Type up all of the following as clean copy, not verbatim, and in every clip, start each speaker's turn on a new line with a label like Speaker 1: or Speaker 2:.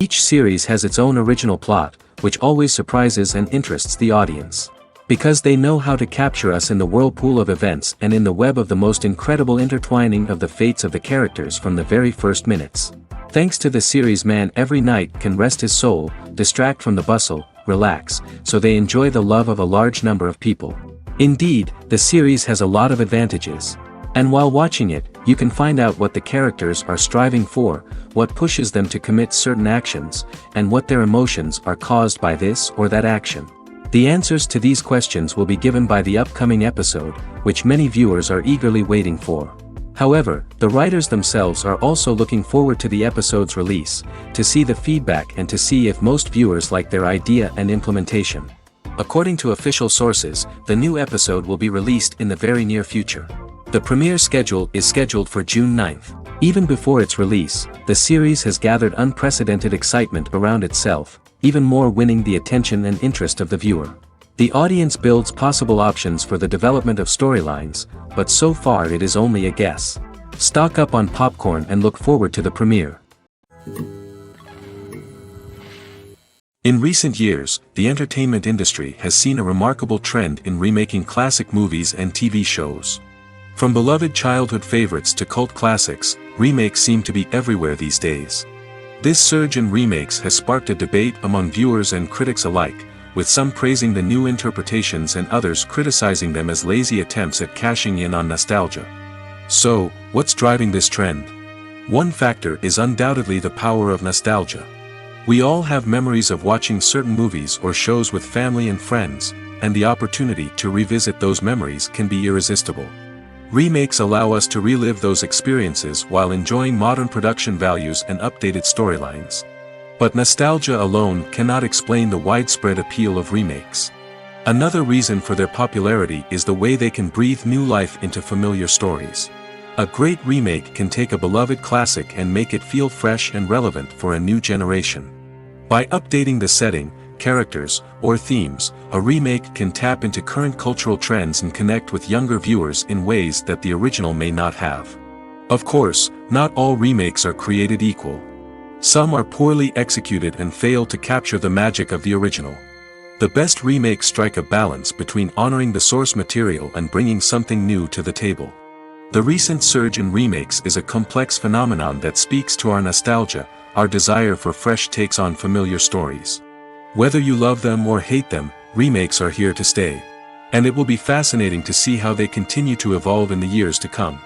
Speaker 1: Each series has its own original plot, which always surprises and interests the audience. Because they know how to capture us in the whirlpool of events and in the web of the most incredible intertwining of the fates of the characters from the very first minutes. Thanks to the series, man every night can rest his soul, distract from the bustle, relax, so they enjoy the love of a large number of people. Indeed, the series has a lot of advantages. And while watching it, you can find out what the characters are striving for, what pushes them to commit certain actions, and what their emotions are caused by this or that action. The answers to these questions will be given by the upcoming episode, which many viewers are eagerly waiting for. However, the writers themselves are also looking forward to the episode's release, to see the feedback and to see if most viewers like their idea and implementation. According to official sources, the new episode will be released in the very near future. The premiere schedule is scheduled for June 9th. Even before its release, the series has gathered unprecedented excitement around itself, even more winning the attention and interest of the viewer. The audience builds possible options for the development of storylines, but so far it is only a guess. Stock up on popcorn and look forward to the premiere. In recent years, the entertainment industry has seen a remarkable trend in remaking classic movies and TV shows. From beloved childhood favorites to cult classics, remakes seem to be everywhere these days. This surge in remakes has sparked a debate among viewers and critics alike, with some praising the new interpretations and others criticizing them as lazy attempts at cashing in on nostalgia. So, what's driving this trend? One factor is undoubtedly the power of nostalgia. We all have memories of watching certain movies or shows with family and friends, and the opportunity to revisit those memories can be irresistible. Remakes allow us to relive those experiences while enjoying modern production values and updated storylines. But nostalgia alone cannot explain the widespread appeal of remakes. Another reason for their popularity is the way they can breathe new life into familiar stories. A great remake can take a beloved classic and make it feel fresh and relevant for a new generation. By updating the setting, characters, or themes, a remake can tap into current cultural trends and connect with younger viewers in ways that the original may not have. Of course, not all remakes are created equal. Some are poorly executed and fail to capture the magic of the original. The best remakes strike a balance between honoring the source material and bringing something new to the table. The recent surge in remakes is a complex phenomenon that speaks to our nostalgia, our desire for fresh takes on familiar stories. Whether you love them or hate them, remakes are here to stay. And it will be fascinating to see how they continue to evolve in the years to come.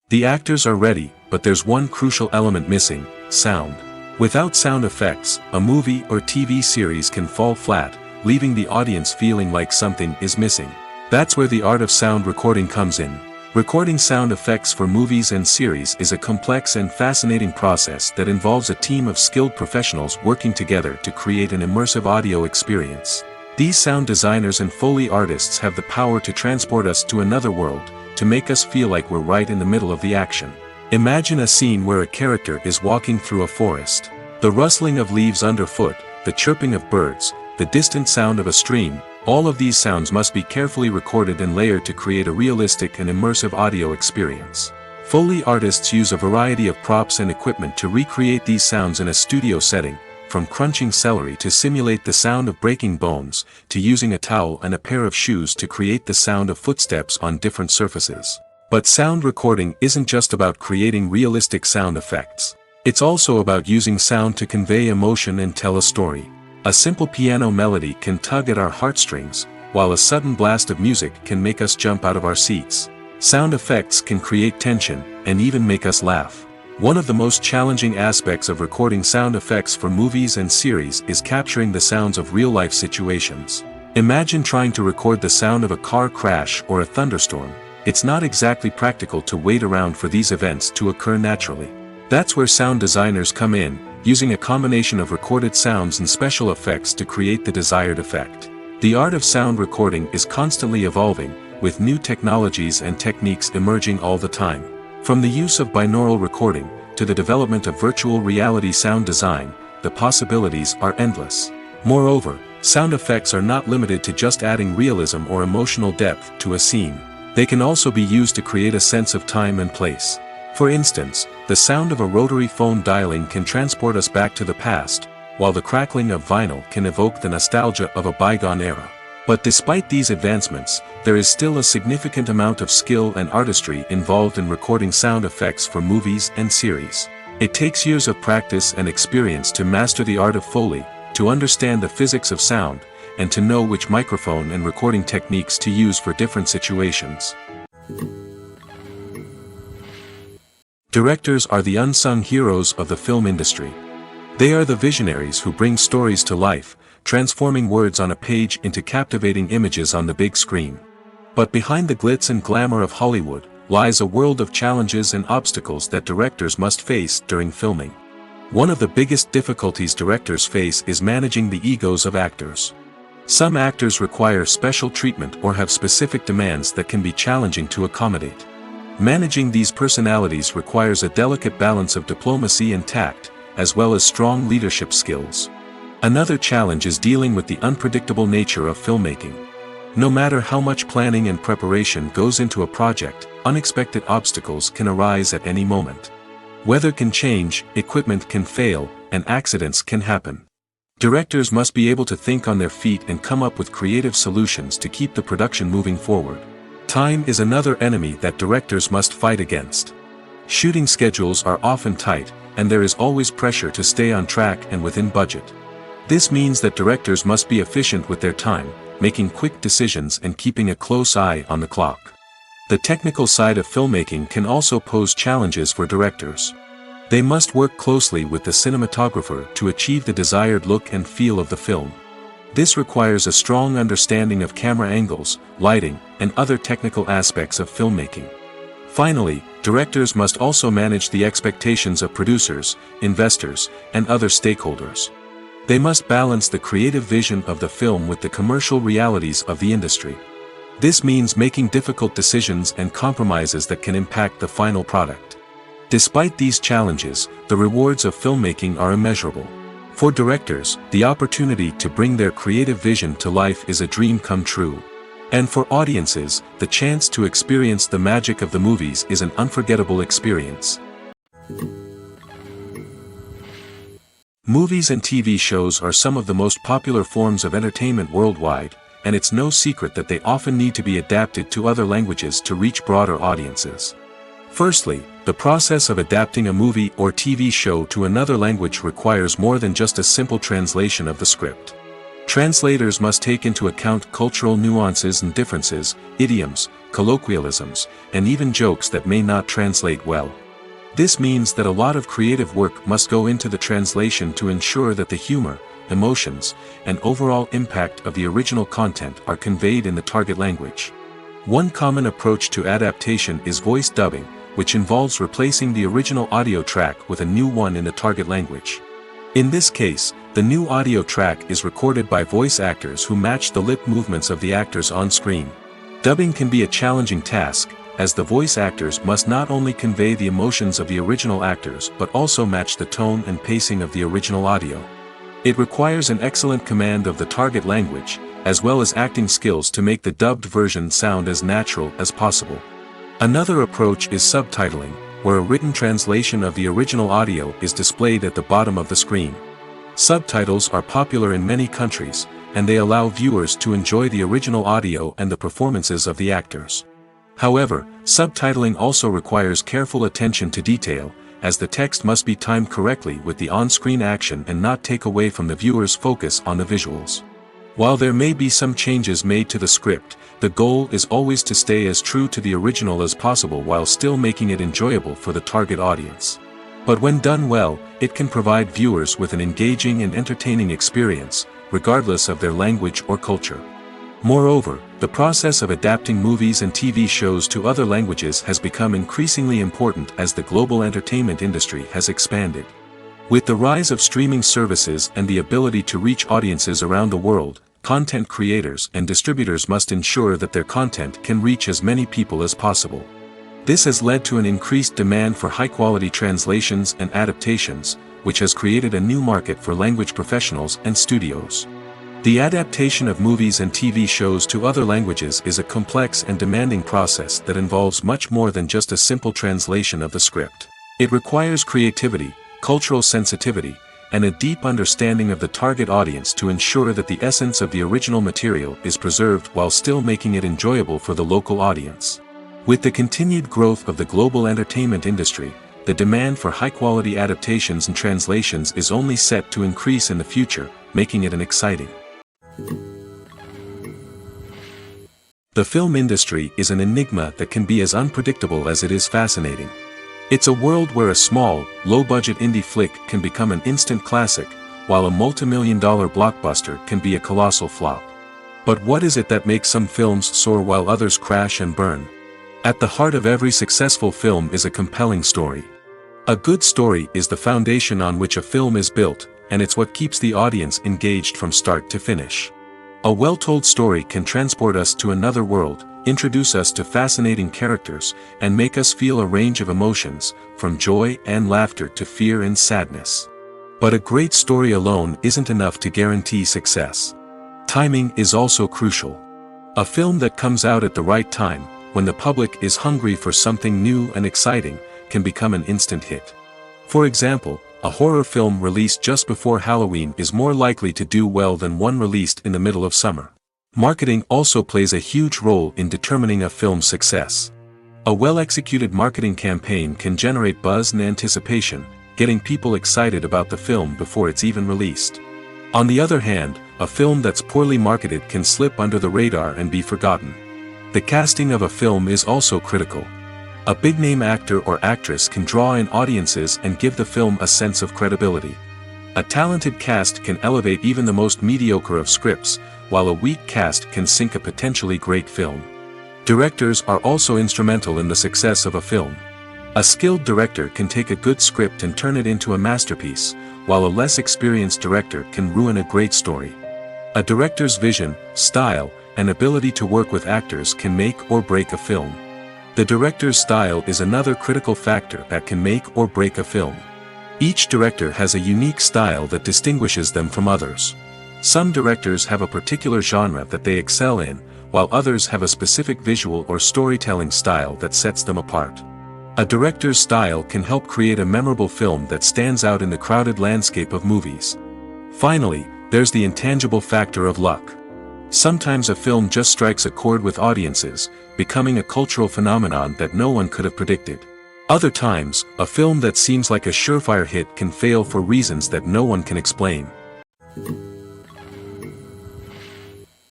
Speaker 1: The actors are ready, but there's one crucial element missing: sound. Without sound effects, a movie or TV series can fall flat, leaving the audience feeling like something is missing. That's where the art of sound recording comes in. Recording sound effects for movies and series is a complex and fascinating process that involves a team of skilled professionals working together to create an immersive audio experience. These sound designers and Foley artists have the power to transport us to another world, to make us feel like we're right in the middle of the action. Imagine a scene where a character is walking through a forest. The rustling of leaves underfoot, the chirping of birds, the distant sound of a stream, all of these sounds must be carefully recorded and layered to create a realistic and immersive audio experience. Foley artists use a variety of props and equipment to recreate these sounds in a studio setting, from crunching celery to simulate the sound of breaking bones, to using a towel and a pair of shoes to create the sound of footsteps on different surfaces. But sound recording isn't just about creating realistic sound effects. It's also about using sound to convey emotion and tell a story. A simple piano melody can tug at our heartstrings, while a sudden blast of music can make us jump out of our seats. Sound effects can create tension, and even make us laugh. One of the most challenging aspects of recording sound effects for movies and series is capturing the sounds of real-life situations. Imagine trying to record the sound of a car crash or a thunderstorm. It's not exactly practical to wait around for these events to occur naturally. That's where sound designers come in, using a combination of recorded sounds and special effects to create the desired effect. The art of sound recording is constantly evolving, with new technologies and techniques emerging all the time. From the use of binaural recording, to the development of virtual reality sound design, the possibilities are endless. Moreover, sound effects are not limited to just adding realism or emotional depth to a scene. They can also be used to create a sense of time and place. For instance, the sound of a rotary phone dialing can transport us back to the past, while the crackling of vinyl can evoke the nostalgia of a bygone era. But despite these advancements, there is still a significant amount of skill and artistry involved in recording sound effects for movies and series. It takes years of practice and experience to master the art of Foley, to understand the physics of sound, and to know which microphone and recording techniques to use for different situations. Directors are the unsung heroes of the film industry. They are the visionaries who bring stories to life, transforming words on a page into captivating images on the big screen. But behind the glitz and glamour of Hollywood, lies a world of challenges and obstacles that directors must face during filming. One of the biggest difficulties directors face is managing the egos of actors. Some actors require special treatment or have specific demands that can be challenging to accommodate. Managing these personalities requires a delicate balance of diplomacy and tact, as well as strong leadership skills. Another challenge is dealing with the unpredictable nature of filmmaking. No matter how much planning and preparation goes into a project, unexpected obstacles can arise at any moment. Weather can change, equipment can fail, and accidents can happen. Directors must be able to think on their feet and come up with creative solutions to keep the production moving forward. Time is another enemy that directors must fight against. Shooting schedules are often tight, and there is always pressure to stay on track and within budget. This means that directors must be efficient with their time, making quick decisions and keeping a close eye on the clock. The technical side of filmmaking can also pose challenges for directors. They must work closely with the cinematographer to achieve the desired look and feel of the film. This requires a strong understanding of camera angles, lighting, and other technical aspects of filmmaking. Finally, directors must also manage the expectations of producers, investors, and other stakeholders. They must balance the creative vision of the film with the commercial realities of the industry. This means making difficult decisions and compromises that can impact the final product. Despite these challenges, the rewards of filmmaking are immeasurable. For directors, the opportunity to bring their creative vision to life is a dream come true. And for audiences, the chance to experience the magic of the movies is an unforgettable experience. Movies and TV shows are some of the most popular forms of entertainment worldwide, and it's no secret that they often need to be adapted to other languages to reach broader audiences. Firstly, the process of adapting a movie or TV show to another language requires more than just a simple translation of the script. Translators must take into account cultural nuances and differences, idioms, colloquialisms, and even jokes that may not translate well. This means that a lot of creative work must go into the translation to ensure that the humor, emotions, and overall impact of the original content are conveyed in the target language. One common approach to adaptation is voice dubbing, which involves replacing the original audio track with a new one in the target language. In this case, the new audio track is recorded by voice actors who match the lip movements of the actors on screen. Dubbing can be a challenging task, as the voice actors must not only convey the emotions of the original actors but also match the tone and pacing of the original audio. It requires an excellent command of the target language, as well as acting skills to make the dubbed version sound as natural as possible. Another approach is subtitling, where a written translation of the original audio is displayed at the bottom of the screen. Subtitles are popular in many countries, and they allow viewers to enjoy the original audio and the performances of the actors. However, subtitling also requires careful attention to detail, as the text must be timed correctly with the on-screen action and not take away from the viewer's focus on the visuals. While there may be some changes made to the script, the goal is always to stay as true to the original as possible while still making it enjoyable for the target audience. But when done well, it can provide viewers with an engaging and entertaining experience, regardless of their language or culture. Moreover, the process of adapting movies and TV shows to other languages has become increasingly important as the global entertainment industry has expanded. With the rise of streaming services and the ability to reach audiences around the world, content creators and distributors must ensure that their content can reach as many people as possible. This has led to an increased demand for high-quality translations and adaptations, which has created a new market for language professionals and studios. The adaptation of movies and TV shows to other languages is a complex and demanding process that involves much more than just a simple translation of the script. It requires creativity, cultural sensitivity, and a deep understanding of the target audience to ensure that the essence of the original material is preserved while still making it enjoyable for the local audience. With the continued growth of the global entertainment industry, the demand for high-quality adaptations and translations is only set to increase in the future, making it an exciting. The film industry is an enigma that can be as unpredictable as it is fascinating. It's a world where a small, low-budget indie flick can become an instant classic, while a multi-million-dollar blockbuster can be a colossal flop. But what is it that makes some films soar while others crash and burn? At the heart of every successful film is a compelling story. A good story is the foundation on which a film is built, and it's what keeps the audience engaged from start to finish. A well-told story can transport us to another world, introduce us to fascinating characters, and make us feel a range of emotions, from joy and laughter to fear and sadness. But a great story alone isn't enough to guarantee success. Timing is also crucial. A film that comes out at the right time, when the public is hungry for something new and exciting, can become an instant hit. For example, a horror film released just before Halloween is more likely to do well than one released in the middle of summer. Marketing also plays a huge role in determining a film's success. A well-executed marketing campaign can generate buzz and anticipation, getting people excited about the film before it's even released. On the other hand, a film that's poorly marketed can slip under the radar and be forgotten. The casting of a film is also critical. A big-name actor or actress can draw in audiences and give the film a sense of credibility. A talented cast can elevate even the most mediocre of scripts, while a weak cast can sink a potentially great film. Directors are also instrumental in the success of a film. A skilled director can take a good script and turn it into a masterpiece, while a less experienced director can ruin a great story. A director's vision, style, and ability to work with actors can make or break a film. The director's style is another critical factor that can make or break a film. Each director has a unique style that distinguishes them from others. Some directors have a particular genre that they excel in, while others have a specific visual or storytelling style that sets them apart. A director's style can help create a memorable film that stands out in the crowded landscape of movies. Finally, there's the intangible factor of luck. Sometimes a film just strikes a chord with audiences, becoming a cultural phenomenon that no one could have predicted. Other times, a film that seems like a surefire hit can fail for reasons that no one can explain.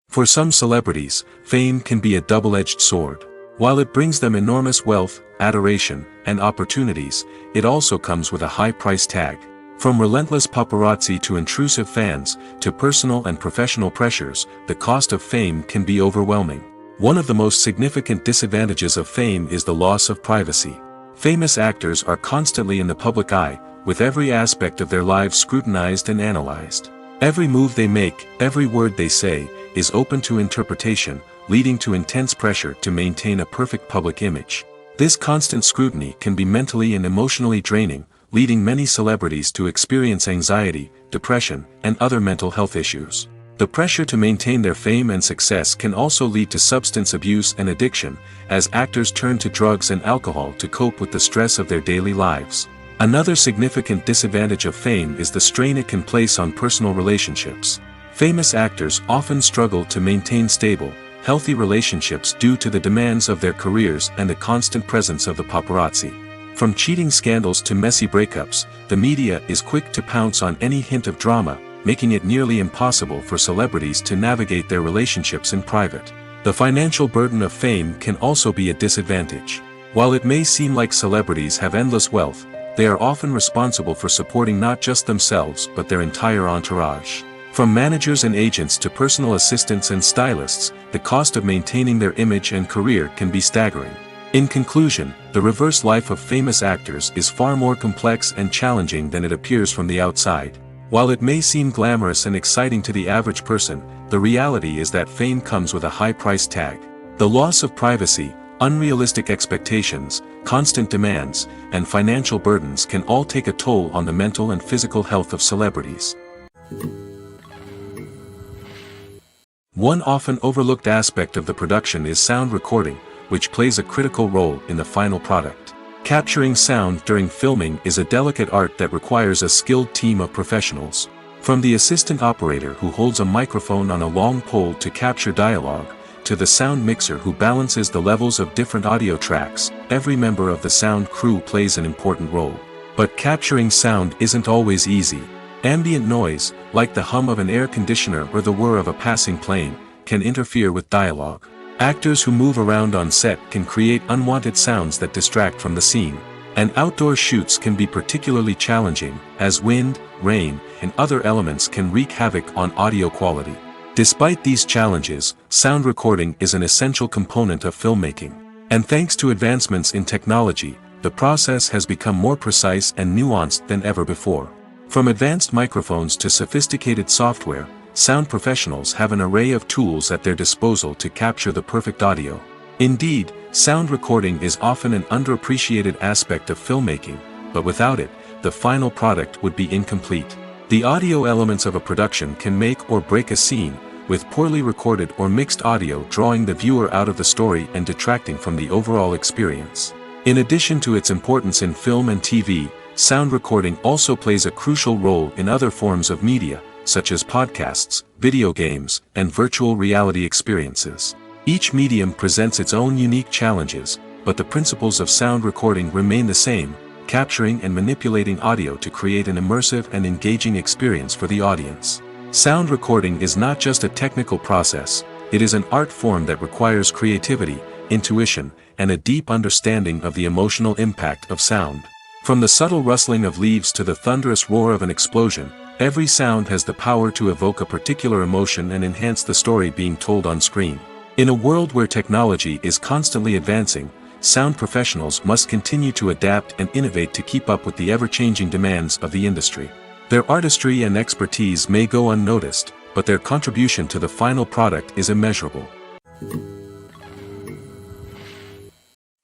Speaker 1: For some celebrities, fame can be a double-edged sword. While it brings them enormous wealth, adoration, and opportunities, it also comes with a high price tag. From relentless paparazzi to intrusive fans, to personal and professional pressures, the cost of fame can be overwhelming. One of the most significant disadvantages of fame is the loss of privacy. Famous actors are constantly in the public eye, with every aspect of their lives scrutinized and analyzed. Every move they make, every word they say, is open to interpretation, leading to intense pressure to maintain a perfect public image. This constant scrutiny can be mentally and emotionally draining, leading many celebrities to experience anxiety, depression, and other mental health issues. The pressure to maintain their fame and success can also lead to substance abuse and addiction, as actors turn to drugs and alcohol to cope with the stress of their daily lives. Another significant disadvantage of fame is the strain it can place on personal relationships. Famous actors often struggle to maintain stable, healthy relationships due to the demands of their careers and the constant presence of the paparazzi. From cheating scandals to messy breakups, the media is quick to pounce on any hint of drama, making it nearly impossible for celebrities to navigate their relationships in private. The financial burden of fame can also be a disadvantage. While it may seem like celebrities have endless wealth, they are often responsible for supporting not just themselves but their entire entourage. From managers and agents to personal assistants and stylists, the cost of maintaining their image and career can be staggering. In conclusion, the reverse life of famous actors is far more complex and challenging than it appears from the outside. While it may seem glamorous and exciting to the average person, the reality is that fame comes with a high price tag. The loss of privacy, unrealistic expectations, constant demands, and financial burdens can all take a toll on the mental and physical health of celebrities. One often overlooked aspect of the production is sound recording, which plays a critical role in the final product. Capturing sound during filming is a delicate art that requires a skilled team of professionals. From the assistant operator who holds a microphone on a long pole to capture dialogue, to the sound mixer who balances the levels of different audio tracks, every member of the sound crew plays an important role. But capturing sound isn't always easy. Ambient noise, like the hum of an air conditioner or the whir of a passing plane, can interfere with dialogue. Actors who move around on set can create unwanted sounds that distract from the scene. And outdoor shoots can be particularly challenging, as wind, rain, and other elements can wreak havoc on audio quality. Despite these challenges, sound recording is an essential component of filmmaking. And thanks to advancements in technology, the process has become more precise and nuanced than ever before. From advanced microphones to sophisticated software, sound professionals have an array of tools at their disposal to capture the perfect audio. Indeed, sound recording is often an underappreciated aspect of filmmaking, but without it, the final product would be incomplete. The audio elements of a production can make or break a scene, with poorly recorded or mixed audio drawing the viewer out of the story and detracting from the overall experience. In addition to its importance in film and TV, sound recording also plays a crucial role in other forms of media, such as podcasts, video games, and virtual reality experiences. Each medium presents its own unique challenges, but the principles of sound recording remain the same, capturing and manipulating audio to create an immersive and engaging experience for the audience. Sound recording is not just a technical process, it is an art form that requires creativity, intuition, and a deep understanding of the emotional impact of sound. From the subtle rustling of leaves to the thunderous roar of an explosion, every sound has the power to evoke a particular emotion and enhance the story being told on screen. In a world where technology is constantly advancing, sound professionals must continue to adapt and innovate to keep up with the ever-changing demands of the industry. Their artistry and expertise may go unnoticed, but their contribution to the final product is immeasurable.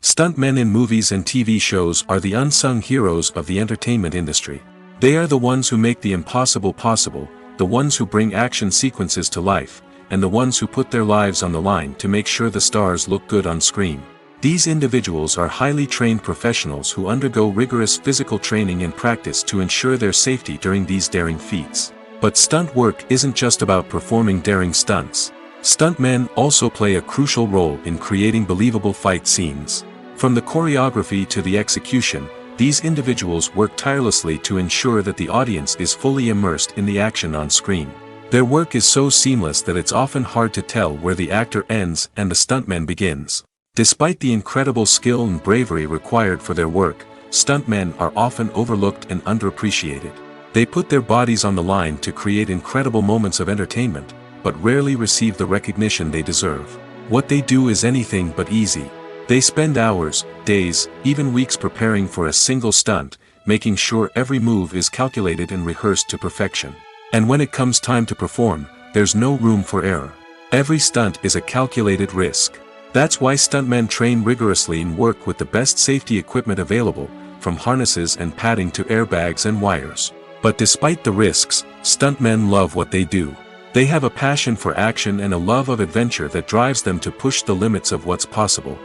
Speaker 1: Stuntmen in movies and TV shows are the unsung heroes of the entertainment industry. They are the ones who make the impossible possible, the ones who bring action sequences to life, and the ones who put their lives on the line to make sure the stars look good on screen. These individuals are highly trained professionals who undergo rigorous physical training and practice to ensure their safety during these daring feats. But stunt work isn't just about performing daring stunts. Stuntmen also play a crucial role in creating believable fight scenes. From the choreography to the execution, these individuals work tirelessly to ensure that the audience is fully immersed in the action on screen. Their work is so seamless that it's often hard to tell where the actor ends and the stuntman begins. Despite the incredible skill and bravery required for their work, stuntmen are often overlooked and underappreciated. They put their bodies on the line to create incredible moments of entertainment, but rarely receive the recognition they deserve. What they do is anything but easy. They spend hours, days, even weeks preparing for a single stunt, making sure every move is calculated and rehearsed to perfection. And when it comes time to perform, there's no room for error. Every stunt is a calculated risk. That's why stuntmen train rigorously and work with the best safety equipment available, from harnesses and padding to airbags and wires. But despite the risks, stuntmen love what they do. They have a passion for action and a love of adventure that drives them to push the limits of what's possible.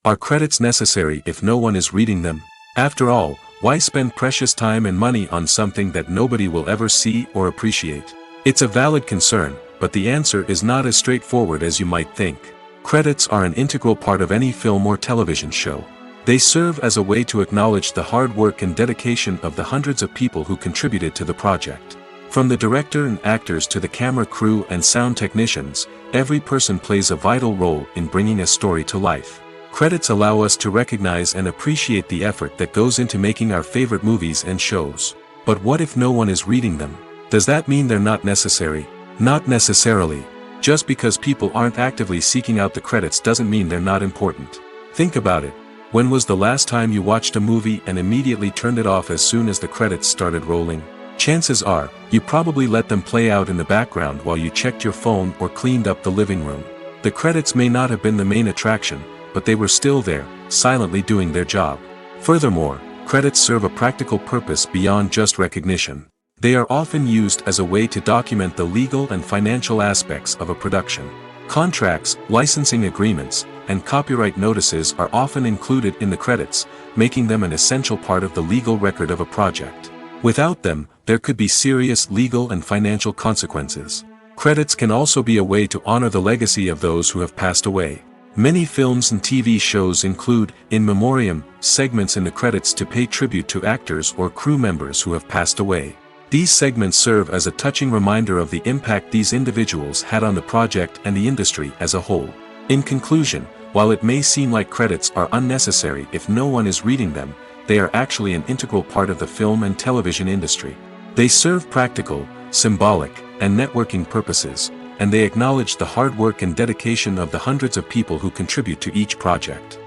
Speaker 1: Are credits necessary if no one is reading them? After all, why spend precious time and money on something that nobody will ever see or appreciate? It's a valid concern, but the answer is not as straightforward as you might think. Credits are an integral part of any film or television show. They serve as a way to acknowledge the hard work and dedication of the hundreds of people who contributed to the project. From the director and actors to the camera crew and sound technicians, every person plays a vital role in bringing a story to life. Credits allow us to recognize and appreciate the effort that goes into making our favorite movies and shows. But what if no one is reading them? Does that mean they're not necessary? Not necessarily. Just because people aren't actively seeking out the credits doesn't mean they're not important. Think about it. When was the last time you watched a movie and immediately turned it off as soon as the credits started rolling? Chances are, you probably let them play out in the background while you checked your phone or cleaned up the living room. The credits may not have been the main attraction, but they were still there, silently doing their job. Furthermore, credits serve a practical purpose beyond just recognition. They are often used as a way to document the legal and financial aspects of a production. Contracts, licensing agreements, and copyright notices are often included in the credits, making them an essential part of the legal record of a project. Without them, there could be serious legal and financial consequences. Credits can also be a way to honor the legacy of those who have passed away. Many films and TV shows include, in memoriam, segments in the credits to pay tribute to actors or crew members who have passed away. These segments serve as a touching reminder of the impact these individuals had on the project and the industry as a whole. In conclusion, while it may seem like credits are unnecessary if no one is reading them, they are actually an integral part of the film and television industry. They serve practical, symbolic, and networking purposes, and they acknowledge the hard work and dedication of the hundreds of people who contribute to each project.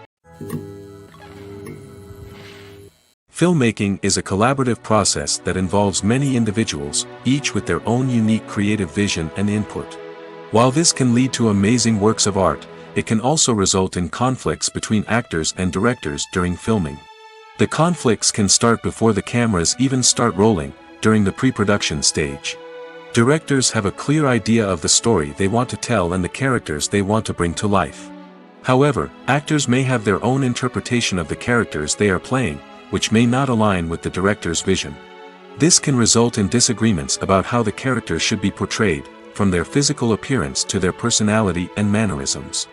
Speaker 1: Filmmaking is a collaborative process that involves many individuals, each with their own unique creative vision and input. While this can lead to amazing works of art, it can also result in conflicts between actors and directors during filming. The conflicts can start before the cameras even start rolling, during the pre-production stage. Directors have a clear idea of the story they want to tell and the characters they want to bring to life. However, actors may have their own interpretation of the characters they are playing, which may not align with the director's vision. This can result in disagreements about how the characters should be portrayed, from their physical appearance to their personality and mannerisms.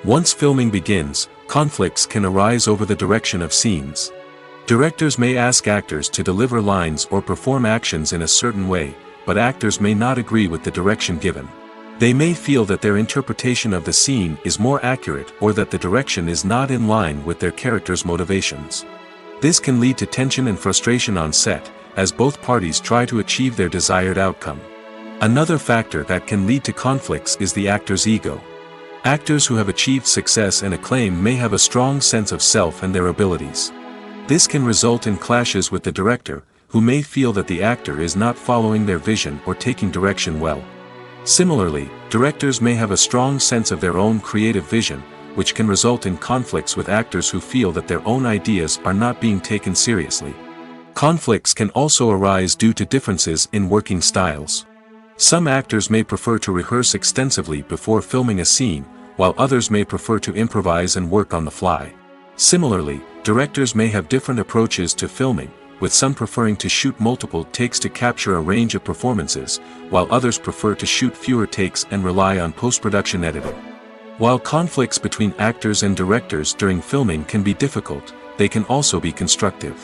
Speaker 1: Once filming begins, conflicts can arise over the direction of scenes. Directors may ask actors to deliver lines or perform actions in a certain way, but actors may not agree with the direction given. They may feel that their interpretation of the scene is more accurate or that the direction is not in line with their character's motivations. This can lead to tension and frustration on set, as both parties try to achieve their desired outcome. Another factor that can lead to conflicts is the actor's ego. Actors who have achieved success and acclaim may have a strong sense of self and their abilities. This can result in clashes with the director, who may feel that the actor is not following their vision or taking direction well. Similarly, directors may have a strong sense of their own creative vision, which can result in conflicts with actors who feel that their own ideas are not being taken seriously. Conflicts can also arise due to differences in working styles. Some actors may prefer to rehearse extensively before filming a scene, while others may prefer to improvise and work on the fly. Similarly, directors may have different approaches to filming, with some preferring to shoot multiple takes to capture a range of performances, while others prefer to shoot fewer takes and rely on post-production editing. While conflicts between actors and directors during filming can be difficult, they can also be constructive.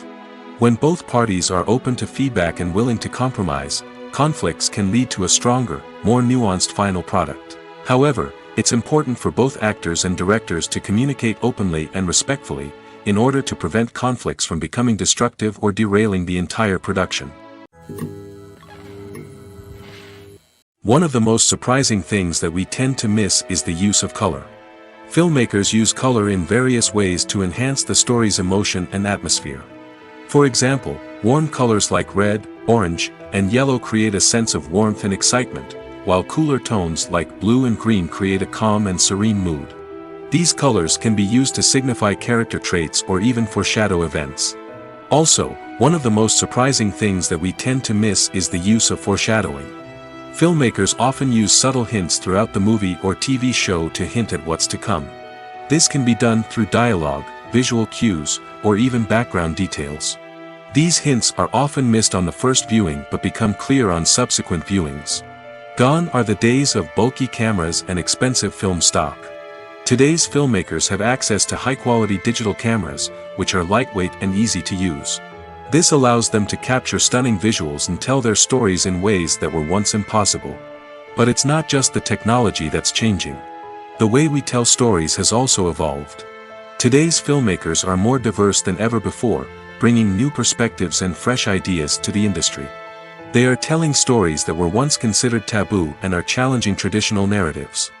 Speaker 1: When both parties are open to feedback and willing to compromise, conflicts can lead to a stronger, more nuanced final product. However, it's important for both actors and directors to communicate openly and respectfully, in order to prevent conflicts from becoming destructive or derailing the entire production. One of the most surprising things that we tend to miss is the use of color. Filmmakers use color in various ways to enhance the story's emotion and atmosphere. For example, warm colors like red, orange, and yellow create a sense of warmth and excitement, while cooler tones like blue and green create a calm and serene mood. These colors can be used to signify character traits or even foreshadow events. Also, one of the most surprising things that we tend to miss is the use of foreshadowing. Filmmakers often use subtle hints throughout the movie or TV show to hint at what's to come. This can be done through dialogue, visual cues, or even background details. These hints are often missed on the first viewing but become clear on subsequent viewings. Gone are the days of bulky cameras and expensive film stock. Today's filmmakers have access to high-quality digital cameras, which are lightweight and easy to use. This allows them to capture stunning visuals and tell their stories in ways that were once impossible. But it's not just the technology that's changing. The way we tell stories has also evolved. Today's filmmakers are more diverse than ever before, bringing new perspectives and fresh ideas to the industry. They are telling stories that were once considered taboo and are challenging traditional narratives.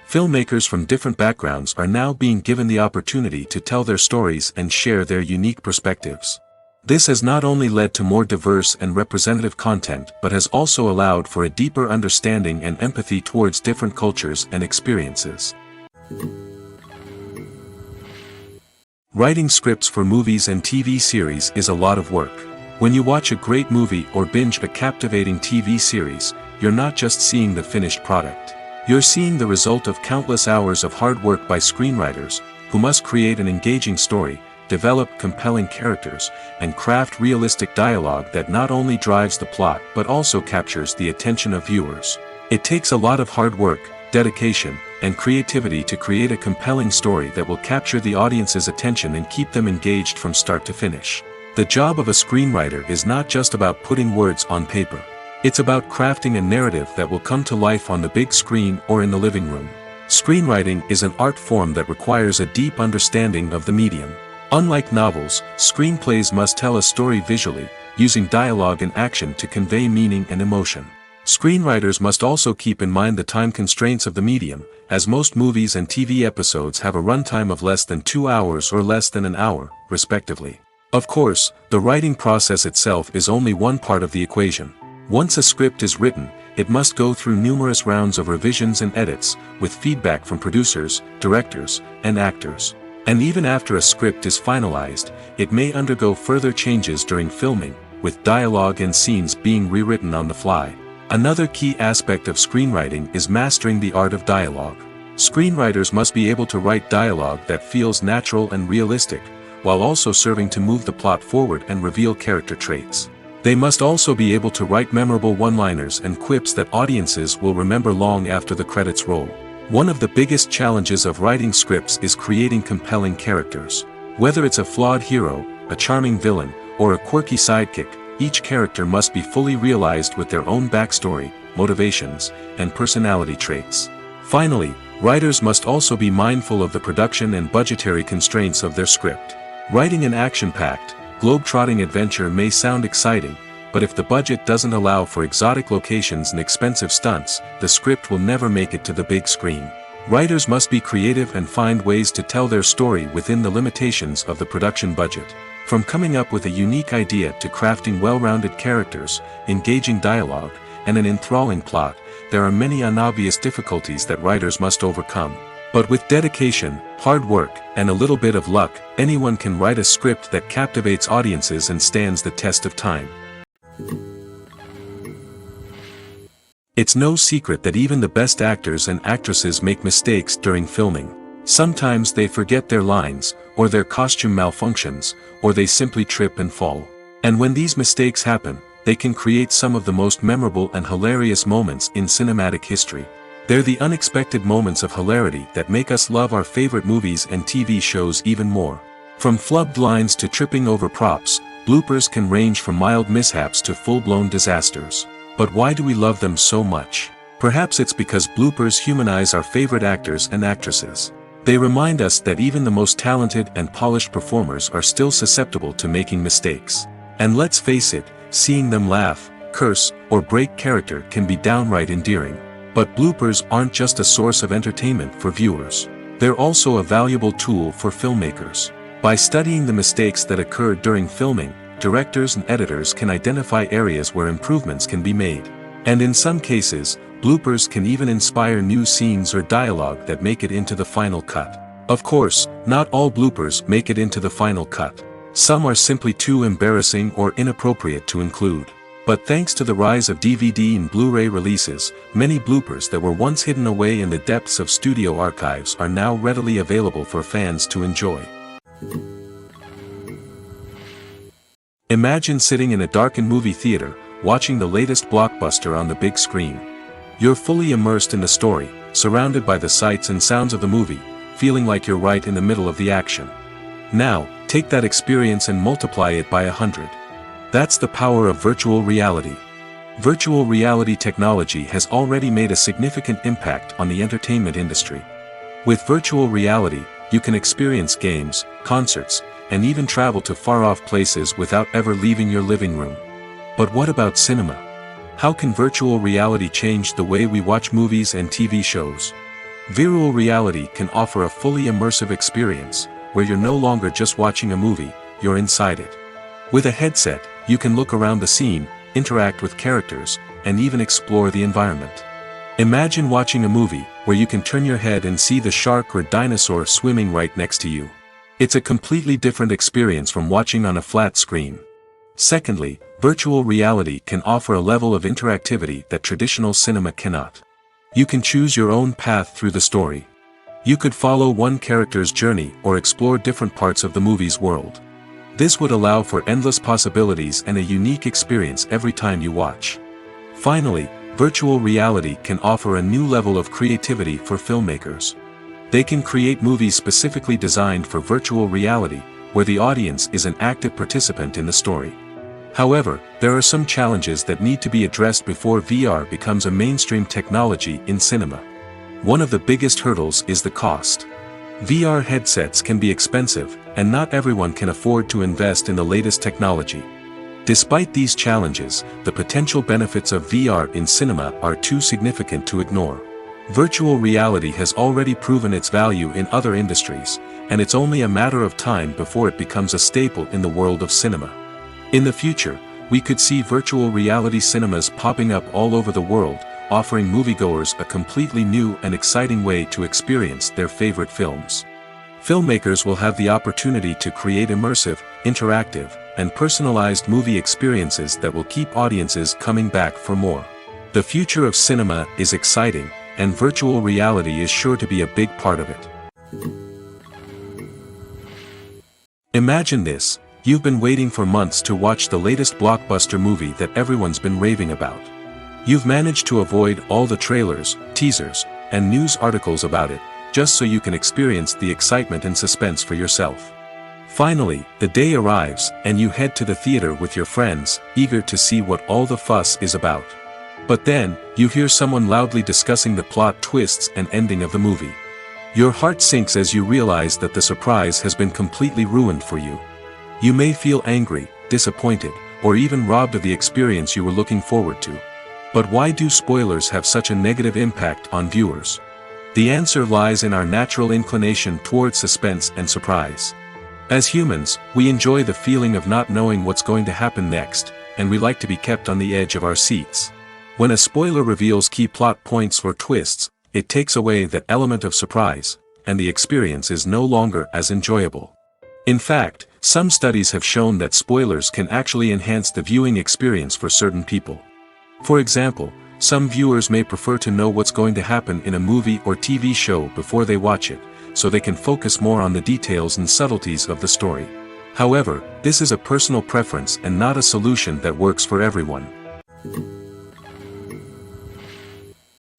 Speaker 1: Filmmakers from different backgrounds are now being given the opportunity to tell their stories and share their unique perspectives. This has not only led to more diverse and representative content but has also allowed for a deeper understanding and empathy towards different cultures and experiences. Writing scripts for movies and TV series is a lot of work. When you watch a great movie or binge a captivating TV series, you're not just seeing the finished product. You're seeing the result of countless hours of hard work by screenwriters, who must create an engaging story, develop compelling characters, and craft realistic dialogue that not only drives the plot but also captures the attention of viewers. It takes a lot of hard work, dedication, and creativity to create a compelling story that will capture the audience's attention and keep them engaged from start to finish. The job of a screenwriter is not just about putting words on paper. It's about crafting a narrative that will come to life on the big screen or in the living room. Screenwriting is an art form that requires a deep understanding of the medium. Unlike novels, screenplays must tell a story visually, using dialogue and action to convey meaning and emotion. Screenwriters must also keep in mind the time constraints of the medium, as most movies and TV episodes have a runtime of less than 2 hours or less than an hour, respectively. Of course, the writing process itself is only one part of the equation. Once a script is written, it must go through numerous rounds of revisions and edits, with feedback from producers, directors, and actors. And even after a script is finalized, it may undergo further changes during filming, with dialogue and scenes being rewritten on the fly. Another key aspect of screenwriting is mastering the art of dialogue. Screenwriters must be able to write dialogue that feels natural and realistic, while also serving to move the plot forward and reveal character traits. They must also be able to write memorable one-liners and quips that audiences will remember long after the credits roll. One of the biggest challenges of writing scripts is creating compelling characters. Whether it's a flawed hero, a charming villain, or a quirky sidekick, each character must be fully realized with their own backstory, motivations, and personality traits. Finally, writers must also be mindful of the production and budgetary constraints of their script. Writing an action-packed, globe-trotting adventure may sound exciting, but if the budget doesn't allow for exotic locations and expensive stunts, the script will never make it to the big screen. Writers must be creative and find ways to tell their story within the limitations of the production budget. From coming up with a unique idea to crafting well-rounded characters, engaging dialogue, and an enthralling plot, there are many unobvious difficulties that writers must overcome. But with dedication, hard work, and a little bit of luck, anyone can write a script that captivates audiences and stands the test of time. It's no secret that even the best actors and actresses make mistakes during filming. Sometimes they forget their lines, or their costume malfunctions, or they simply trip and fall. And when these mistakes happen, they can create some of the most memorable and hilarious moments in cinematic history. They're the unexpected moments of hilarity that make us love our favorite movies and TV shows even more. From flubbed lines to tripping over props, bloopers can range from mild mishaps to full-blown disasters. But why do we love them so much? Perhaps it's because bloopers humanize our favorite actors and actresses. They remind us that even the most talented and polished performers are still susceptible to making mistakes. And let's face it, seeing them laugh, curse, or break character can be downright endearing. But bloopers aren't just a source of entertainment for viewers. They're also a valuable tool for filmmakers. By studying the mistakes that occur during filming, directors and editors can identify areas where improvements can be made. And in some cases, bloopers can even inspire new scenes or dialogue that make it into the final cut. Of course, not all bloopers make it into the final cut. Some are simply too embarrassing or inappropriate to include. But thanks to the rise of DVD and Blu-ray releases, many bloopers that were once hidden away in the depths of studio archives are now readily available for fans to enjoy. Imagine sitting in a darkened movie theater, watching the latest blockbuster on the big screen. You're fully immersed in the story, surrounded by the sights and sounds of the movie, feeling like you're right in the middle of the action. Now, take that experience and multiply it by 100. That's the power of virtual reality. Virtual reality technology has already made a significant impact on the entertainment industry. With virtual reality, you can experience games, concerts, and even travel to far-off places without ever leaving your living room. But what about cinema? How can virtual reality change the way we watch movies and TV shows? Virtual reality can offer a fully immersive experience, where you're no longer just watching a movie, you're inside it. With a headset, you can look around the scene, interact with characters, and even explore the environment. Imagine watching a movie where you can turn your head and see the shark or dinosaur swimming right next to you. It's a completely different experience from watching on a flat screen. Secondly, virtual reality can offer a level of interactivity that traditional cinema cannot. You can choose your own path through the story. You could follow one character's journey or explore different parts of the movie's world. This would allow for endless possibilities and a unique experience every time you watch. Finally, virtual reality can offer a new level of creativity for filmmakers. They can create movies specifically designed for virtual reality, where the audience is an active participant in the story. However, there are some challenges that need to be addressed before VR becomes a mainstream technology in cinema. One of the biggest hurdles is the cost. VR headsets can be expensive, and not everyone can afford to invest in the latest technology. Despite these challenges, the potential benefits of VR in cinema are too significant to ignore. Virtual reality has already proven its value in other industries, and it's only a matter of time before it becomes a staple in the world of cinema. In the future, we could see virtual reality cinemas popping up all over the world, offering moviegoers a completely new and exciting way to experience their favorite films. Filmmakers will have the opportunity to create immersive, interactive, and personalized movie experiences that will keep audiences coming back for more. The future of cinema is exciting, and virtual reality is sure to be a big part of it. Imagine this. You've been waiting for months to watch the latest blockbuster movie that everyone's been raving about. You've managed to avoid all the trailers, teasers, and news articles about it, just so you can experience the excitement and suspense for yourself. Finally, the day arrives, and you head to the theater with your friends, eager to see what all the fuss is about. But then, you hear someone loudly discussing the plot twists and ending of the movie. Your heart sinks as you realize that the surprise has been completely ruined for you. You may feel angry, disappointed, or even robbed of the experience you were looking forward to. But why do spoilers have such a negative impact on viewers? The answer lies in our natural inclination toward suspense and surprise. As humans, we enjoy the feeling of not knowing what's going to happen next, and we like to be kept on the edge of our seats. When a spoiler reveals key plot points or twists, it takes away that element of surprise, and the experience is no longer as enjoyable. In fact, some studies have shown that spoilers can actually enhance the viewing experience for certain people. For example, some viewers may prefer to know what's going to happen in a movie or TV show before they watch it, so they can focus more on the details and subtleties of the story. However, this is a personal preference and not a solution that works for everyone.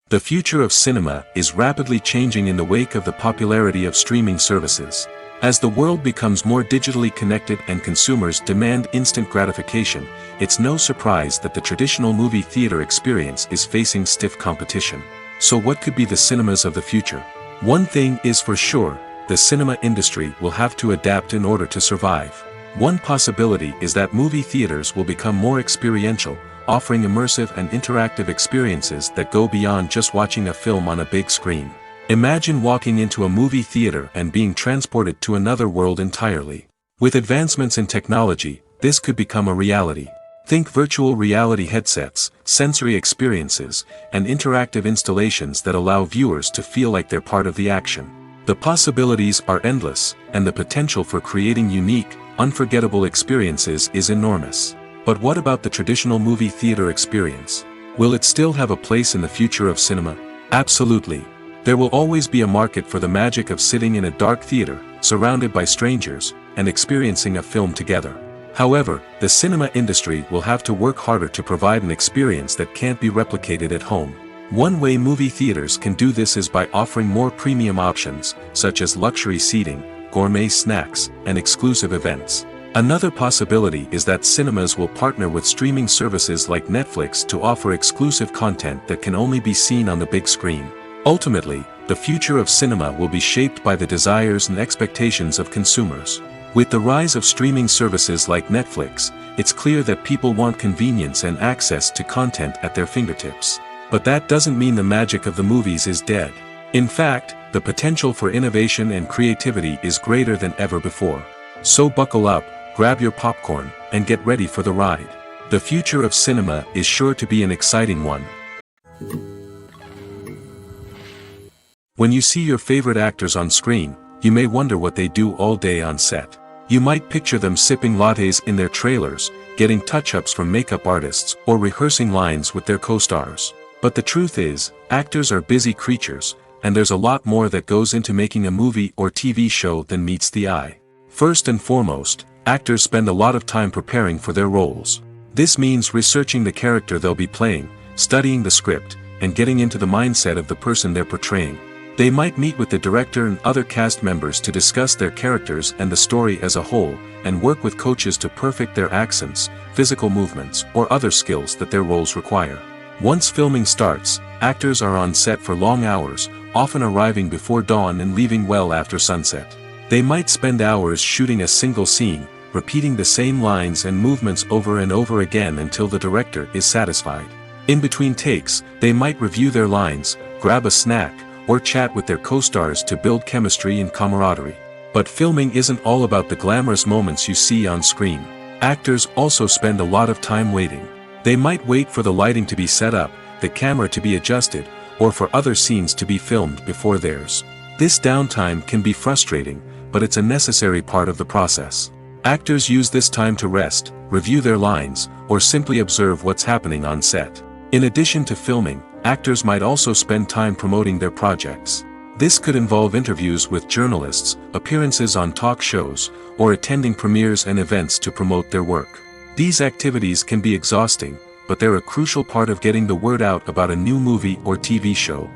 Speaker 1: The future of cinema is rapidly changing in the wake of the popularity of streaming services. As the world becomes more digitally connected and consumers demand instant gratification, it's no surprise that the traditional movie theater experience is facing stiff competition. So what could be the cinemas of the future? One thing is for sure, the cinema industry will have to adapt in order to survive. One possibility is that movie theaters will become more experiential, offering immersive and interactive experiences that go beyond just watching a film on a big screen. Imagine walking into a movie theater and being transported to another world entirely. With advancements in technology, this could become a reality. Think virtual reality headsets, sensory experiences, and interactive installations that allow viewers to feel like they're part of the action. The possibilities are endless, and the potential for creating unique, unforgettable experiences is enormous. But what about the traditional movie theater experience? Will it still have a place in the future of cinema? Absolutely. There will always be a market for the magic of sitting in a dark theater, surrounded by strangers, and experiencing a film together. However, the cinema industry will have to work harder to provide an experience that can't be replicated at home. One way movie theaters can do this is by offering more premium options, such as luxury seating, gourmet snacks, and exclusive events. Another possibility is that cinemas will partner with streaming services like Netflix to offer exclusive content that can only be seen on the big screen. Ultimately, the future of cinema will be shaped by the desires and expectations of consumers. With the rise of streaming services like Netflix, it's clear that people want convenience and access to content at their fingertips. But that doesn't mean the magic of the movies is dead. In fact, the potential for innovation and creativity is greater than ever before. So buckle up, grab your popcorn, and get ready for the ride. The future of cinema is sure to be an exciting one. When you see your favorite actors on screen, you may wonder what they do all day on set. You might picture them sipping lattes in their trailers, getting touch-ups from makeup artists, or rehearsing lines with their co-stars. But the truth is, actors are busy creatures, and there's a lot more that goes into making a movie or TV show than meets the eye. First and foremost, actors spend a lot of time preparing for their roles. This means researching the character they'll be playing, studying the script, and getting into the mindset of the person they're portraying. They might meet with the director and other cast members to discuss their characters and the story as a whole, and work with coaches to perfect their accents, physical movements, or other skills that their roles require. Once filming starts, actors are on set for long hours, often arriving before dawn and leaving well after sunset. They might spend hours shooting a single scene, repeating the same lines and movements over and over again until the director is satisfied. In between takes, they might review their lines, grab a snack, or chat with their co-stars to build chemistry and camaraderie. But filming isn't all about the glamorous moments you see on screen. Actors also spend a lot of time waiting. They might wait for the lighting to be set up, the camera to be adjusted, or for other scenes to be filmed before theirs. This downtime can be frustrating, but it's a necessary part of the process. Actors use this time to rest, review their lines, or simply observe what's happening on set. In addition to filming, actors might also spend time promoting their projects. This could involve interviews with journalists, appearances on talk shows, or attending premieres and events to promote their work. These activities can be exhausting, but they're a crucial part of getting the word out about a new movie or TV show.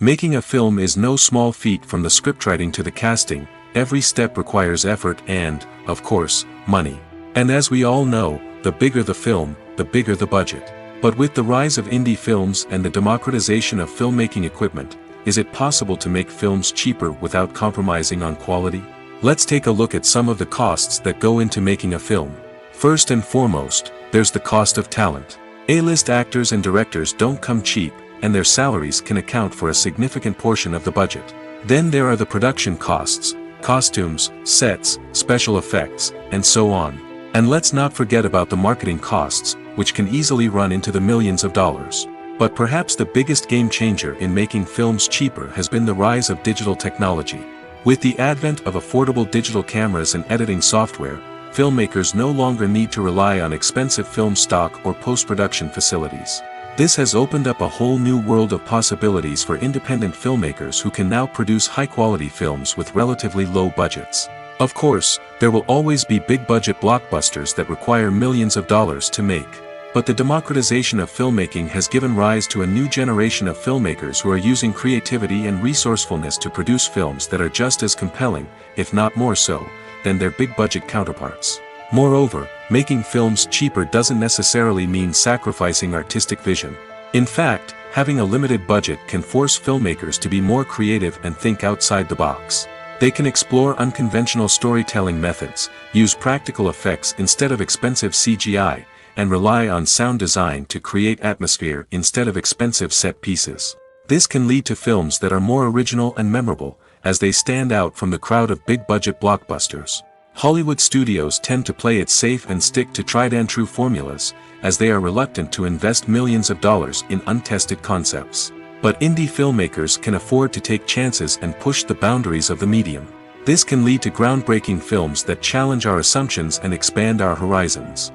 Speaker 1: Making a film is no small feat. From the scriptwriting to the casting, every step requires effort and, of course, money. And as we all know, the bigger the film, the bigger the budget. But with the rise of indie films and the democratization of filmmaking equipment, is it possible to make films cheaper without compromising on quality? Let's take a look at some of the costs that go into making a film. First and foremost, there's the cost of talent. A-list actors and directors don't come cheap, and their salaries can account for a significant portion of the budget. Then there are the production costs, costumes, sets, special effects, and so on. And let's not forget about the marketing costs, which can easily run into the millions of dollars. But perhaps the biggest game changer in making films cheaper has been the rise of digital technology. With the advent of affordable digital cameras and editing software, filmmakers no longer need to rely on expensive film stock or post-production facilities. This has opened up a whole new world of possibilities for independent filmmakers who can now produce high-quality films with relatively low budgets. Of course, there will always be big-budget blockbusters that require millions of dollars to make. But the democratization of filmmaking has given rise to a new generation of filmmakers who are using creativity and resourcefulness to produce films that are just as compelling, if not more so, than their big-budget counterparts. Moreover, making films cheaper doesn't necessarily mean sacrificing artistic vision. In fact, having a limited budget can force filmmakers to be more creative and think outside the box. They can explore unconventional storytelling methods, use practical effects instead of expensive CGI, and rely on sound design to create atmosphere instead of expensive set pieces. This can lead to films that are more original and memorable, as they stand out from the crowd of big-budget blockbusters. Hollywood studios tend to play it safe and stick to tried-and-true formulas, as they are reluctant to invest millions of dollars in untested concepts. But indie filmmakers can afford to take chances and push the boundaries of the medium. This can lead to groundbreaking films that challenge our assumptions and expand our horizons.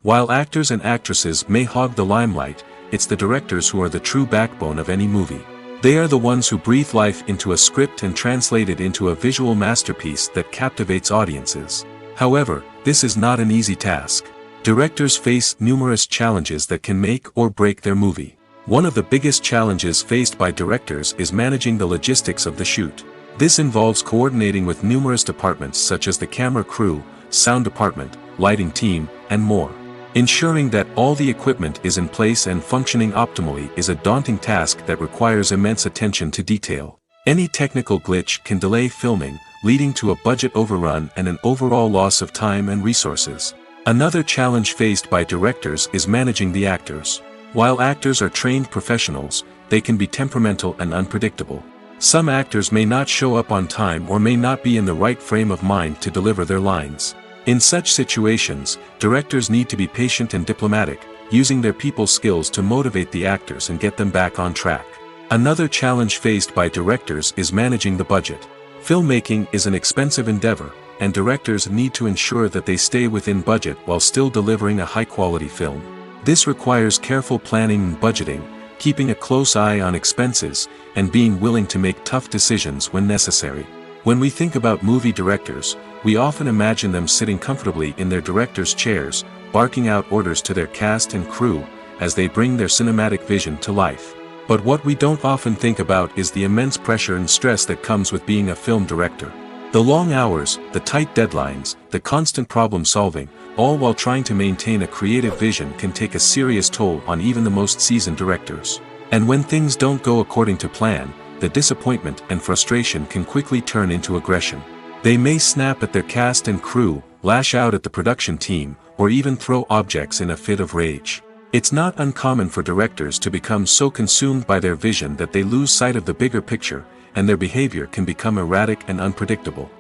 Speaker 1: While actors and actresses may hog the limelight, it's the directors who are the true backbone of any movie. They are the ones who breathe life into a script and translate it into a visual masterpiece that captivates audiences. However, this is not an easy task. Directors face numerous challenges that can make or break their movie. One of the biggest challenges faced by directors is managing the logistics of the shoot. This involves coordinating with numerous departments such as the camera crew, sound department, lighting team, and more. Ensuring that all the equipment is in place and functioning optimally is a daunting task that requires immense attention to detail. Any technical glitch can delay filming, leading to a budget overrun and an overall loss of time and resources. Another challenge faced by directors is managing the actors. While actors are trained professionals, they can be temperamental and unpredictable. Some actors may not show up on time or may not be in the right frame of mind to deliver their lines. In such situations, directors need to be patient and diplomatic, using their people skills to motivate the actors and get them back on track. Another challenge faced by directors is managing the budget. Filmmaking is an expensive endeavor, and directors need to ensure that they stay within budget while still delivering a high-quality film. This requires careful planning and budgeting, keeping a close eye on expenses, and being willing to make tough decisions when necessary. When we think about movie directors, we often imagine them sitting comfortably in their director's chairs, barking out orders to their cast and crew, as they bring their cinematic vision to life. But what we don't often think about is the immense pressure and stress that comes with being a film director. The long hours, the tight deadlines, the constant problem solving, all while trying to maintain a creative vision can take a serious toll on even the most seasoned directors. And when things don't go according to plan, the disappointment and frustration can quickly turn into aggression. They may snap at their cast and crew, lash out at the production team, or even throw objects in a fit of rage. It's not uncommon for directors to become so consumed by their vision that they lose sight of the bigger picture, and their behavior can become erratic and unpredictable.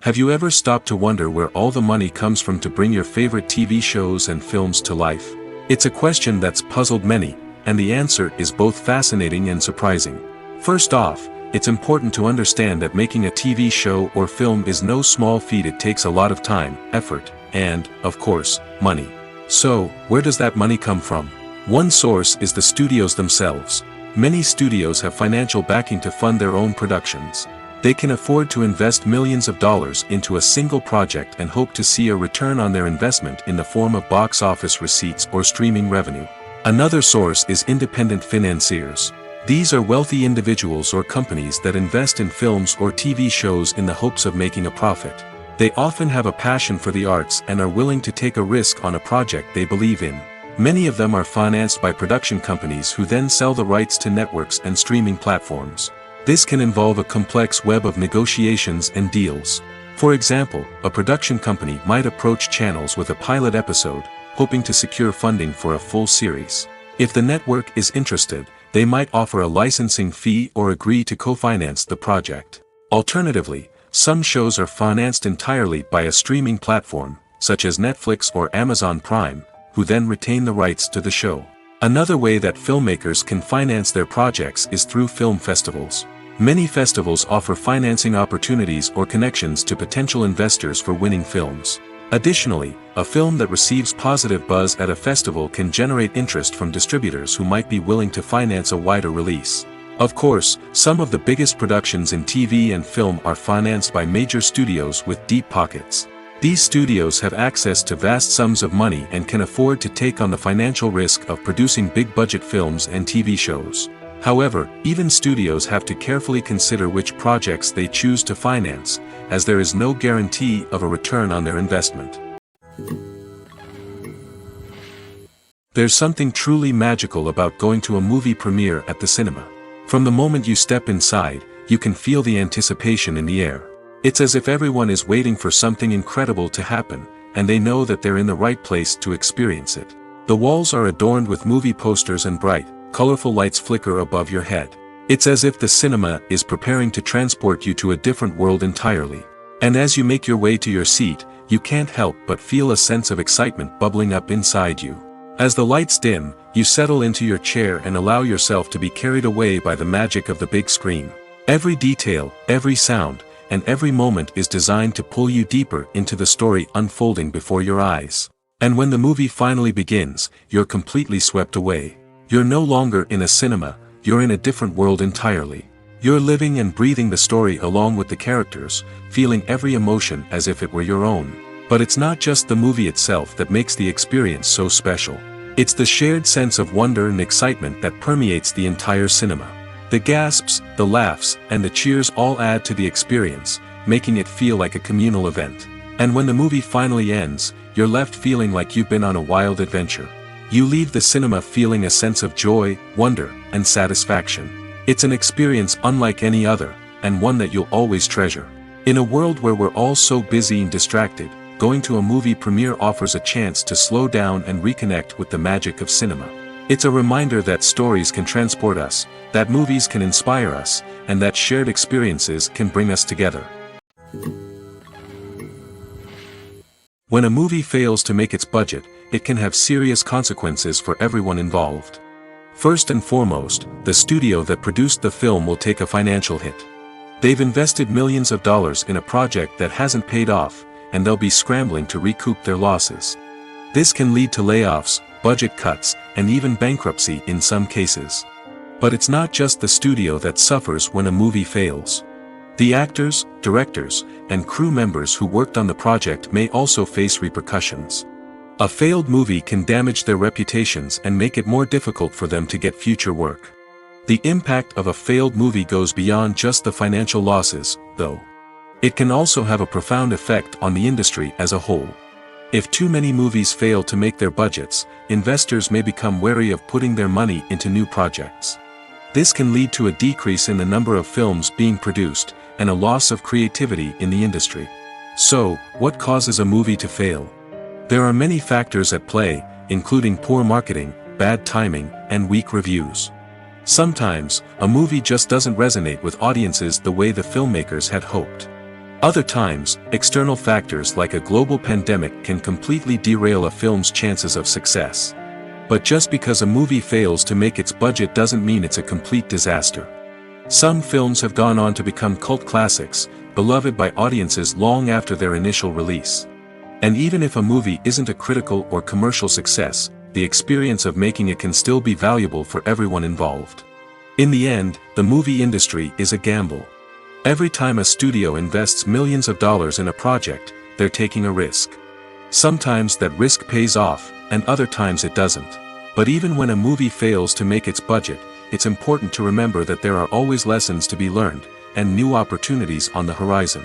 Speaker 1: Have you ever stopped to wonder where all the money comes from to bring your favorite TV shows and films to life? It's a question that's puzzled many, and the answer is both fascinating and surprising. First off, it's important to understand that making a TV show or film is no small feat. It takes a lot of time, effort, and, of course, money. So, where does that money come from? One source is the studios themselves. Many studios have financial backing to fund their own productions. They can afford to invest millions of dollars into a single project and hope to see a return on their investment in the form of box office receipts or streaming revenue. Another source is independent financiers. These are wealthy individuals or companies that invest in films or TV shows in the hopes of making a profit. They often have a passion for the arts and are willing to take a risk on a project they believe in. Many of them are financed by production companies who then sell the rights to networks and streaming platforms. This can involve a complex web of negotiations and deals. For example, a production company might approach channels with a pilot episode, hoping to secure funding for a full series. If the network is interested, they might offer a licensing fee or agree to co-finance the project. Alternatively, some shows are financed entirely by a streaming platform, such as Netflix or Amazon Prime, who then retain the rights to the show. Another way that filmmakers can finance their projects is through film festivals. Many festivals offer financing opportunities or connections to potential investors for winning films. Additionally, a film that receives positive buzz at a festival can generate interest from distributors who might be willing to finance a wider release. Of course, some of the biggest productions in TV and film are financed by major studios with deep pockets. These studios have access to vast sums of money and can afford to take on the financial risk of producing big-budget films and TV shows. However, even studios have to carefully consider which projects they choose to finance, as there is no guarantee of a return on their investment. There's something truly magical about going to a movie premiere at the cinema. From the moment you step inside, you can feel the anticipation in the air. It's as if everyone is waiting for something incredible to happen, and they know that they're in the right place to experience it. The walls are adorned with movie posters and bright, colorful lights flicker above your head. It's as if the cinema is preparing to transport you to a different world entirely. And as you make your way to your seat, you can't help but feel a sense of excitement bubbling up inside you. As the lights dim, you settle into your chair and allow yourself to be carried away by the magic of the big screen. Every detail, every sound, and every moment is designed to pull you deeper into the story unfolding before your eyes. And when the movie finally begins, you're completely swept away. You're no longer in a cinema, you're in a different world entirely. You're living and breathing the story along with the characters, feeling every emotion as if it were your own. But it's not just the movie itself that makes the experience so special. It's the shared sense of wonder and excitement that permeates the entire cinema. The gasps, the laughs, and the cheers all add to the experience, making it feel like a communal event. And when the movie finally ends, you're left feeling like you've been on a wild adventure. You leave the cinema feeling a sense of joy, wonder, and satisfaction. It's an experience unlike any other, and one that you'll always treasure. In a world where we're all so busy and distracted, going to a movie premiere offers a chance to slow down and reconnect with the magic of cinema. It's a reminder that stories can transport us, that movies can inspire us, and that shared experiences can bring us together. When a movie fails to make its budget, it can have serious consequences for everyone involved. First and foremost, the studio that produced the film will take a financial hit. They've invested millions of dollars in a project that hasn't paid off, and they'll be scrambling to recoup their losses. This can lead to layoffs, budget cuts, and even bankruptcy in some cases. But it's not just the studio that suffers when a movie fails. The actors, directors, and crew members who worked on the project may also face repercussions. A failed movie can damage their reputations and make it more difficult for them to get future work. The impact of a failed movie goes beyond just the financial losses, though. It can also have a profound effect on the industry as a whole. If too many movies fail to make their budgets, investors may become wary of putting their money into new projects. This can lead to a decrease in the number of films being produced, and a loss of creativity in the industry. So, what causes a movie to fail? There are many factors at play, including poor marketing, bad timing, and weak reviews. Sometimes, a movie just doesn't resonate with audiences the way the filmmakers had hoped. Other times, external factors like a global pandemic can completely derail a film's chances of success. But just because a movie fails to make its budget doesn't mean it's a complete disaster. Some films have gone on to become cult classics, beloved by audiences long after their initial release. And even if a movie isn't a critical or commercial success, the experience of making it can still be valuable for everyone involved. In the end, the movie industry is a gamble. Every time a studio invests millions of dollars in a project, they're taking a risk. Sometimes that risk pays off, and other times it doesn't. But even when a movie fails to make its budget, it's important to remember that there are always lessons to be learned, and new opportunities on the horizon.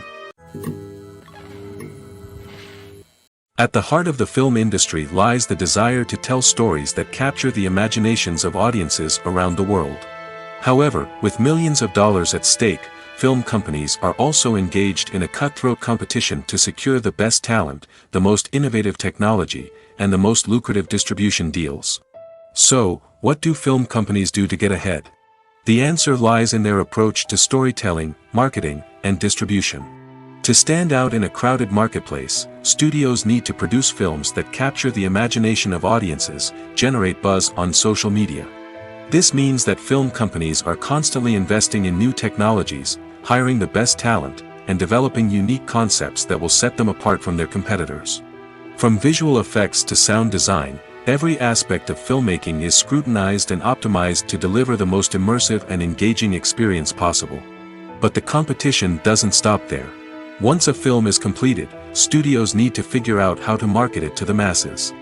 Speaker 1: At the heart of the film industry lies the desire to tell stories that capture the imaginations of audiences around the world. However, with millions of dollars at stake, film companies are also engaged in a cutthroat competition to secure the best talent, the most innovative technology, and the most lucrative distribution deals. So, what do film companies do to get ahead? The answer lies in their approach to storytelling, marketing, and distribution. To stand out in a crowded marketplace, studios need to produce films that capture the imagination of audiences, generate buzz on social media. This means that film companies are constantly investing in new technologies, hiring the best talent, and developing unique concepts that will set them apart from their competitors. From visual effects to sound design, every aspect of filmmaking is scrutinized and optimized to deliver the most immersive and engaging experience possible. But the competition doesn't stop there. Once a film is completed, studios need to figure out how to market it to the masses.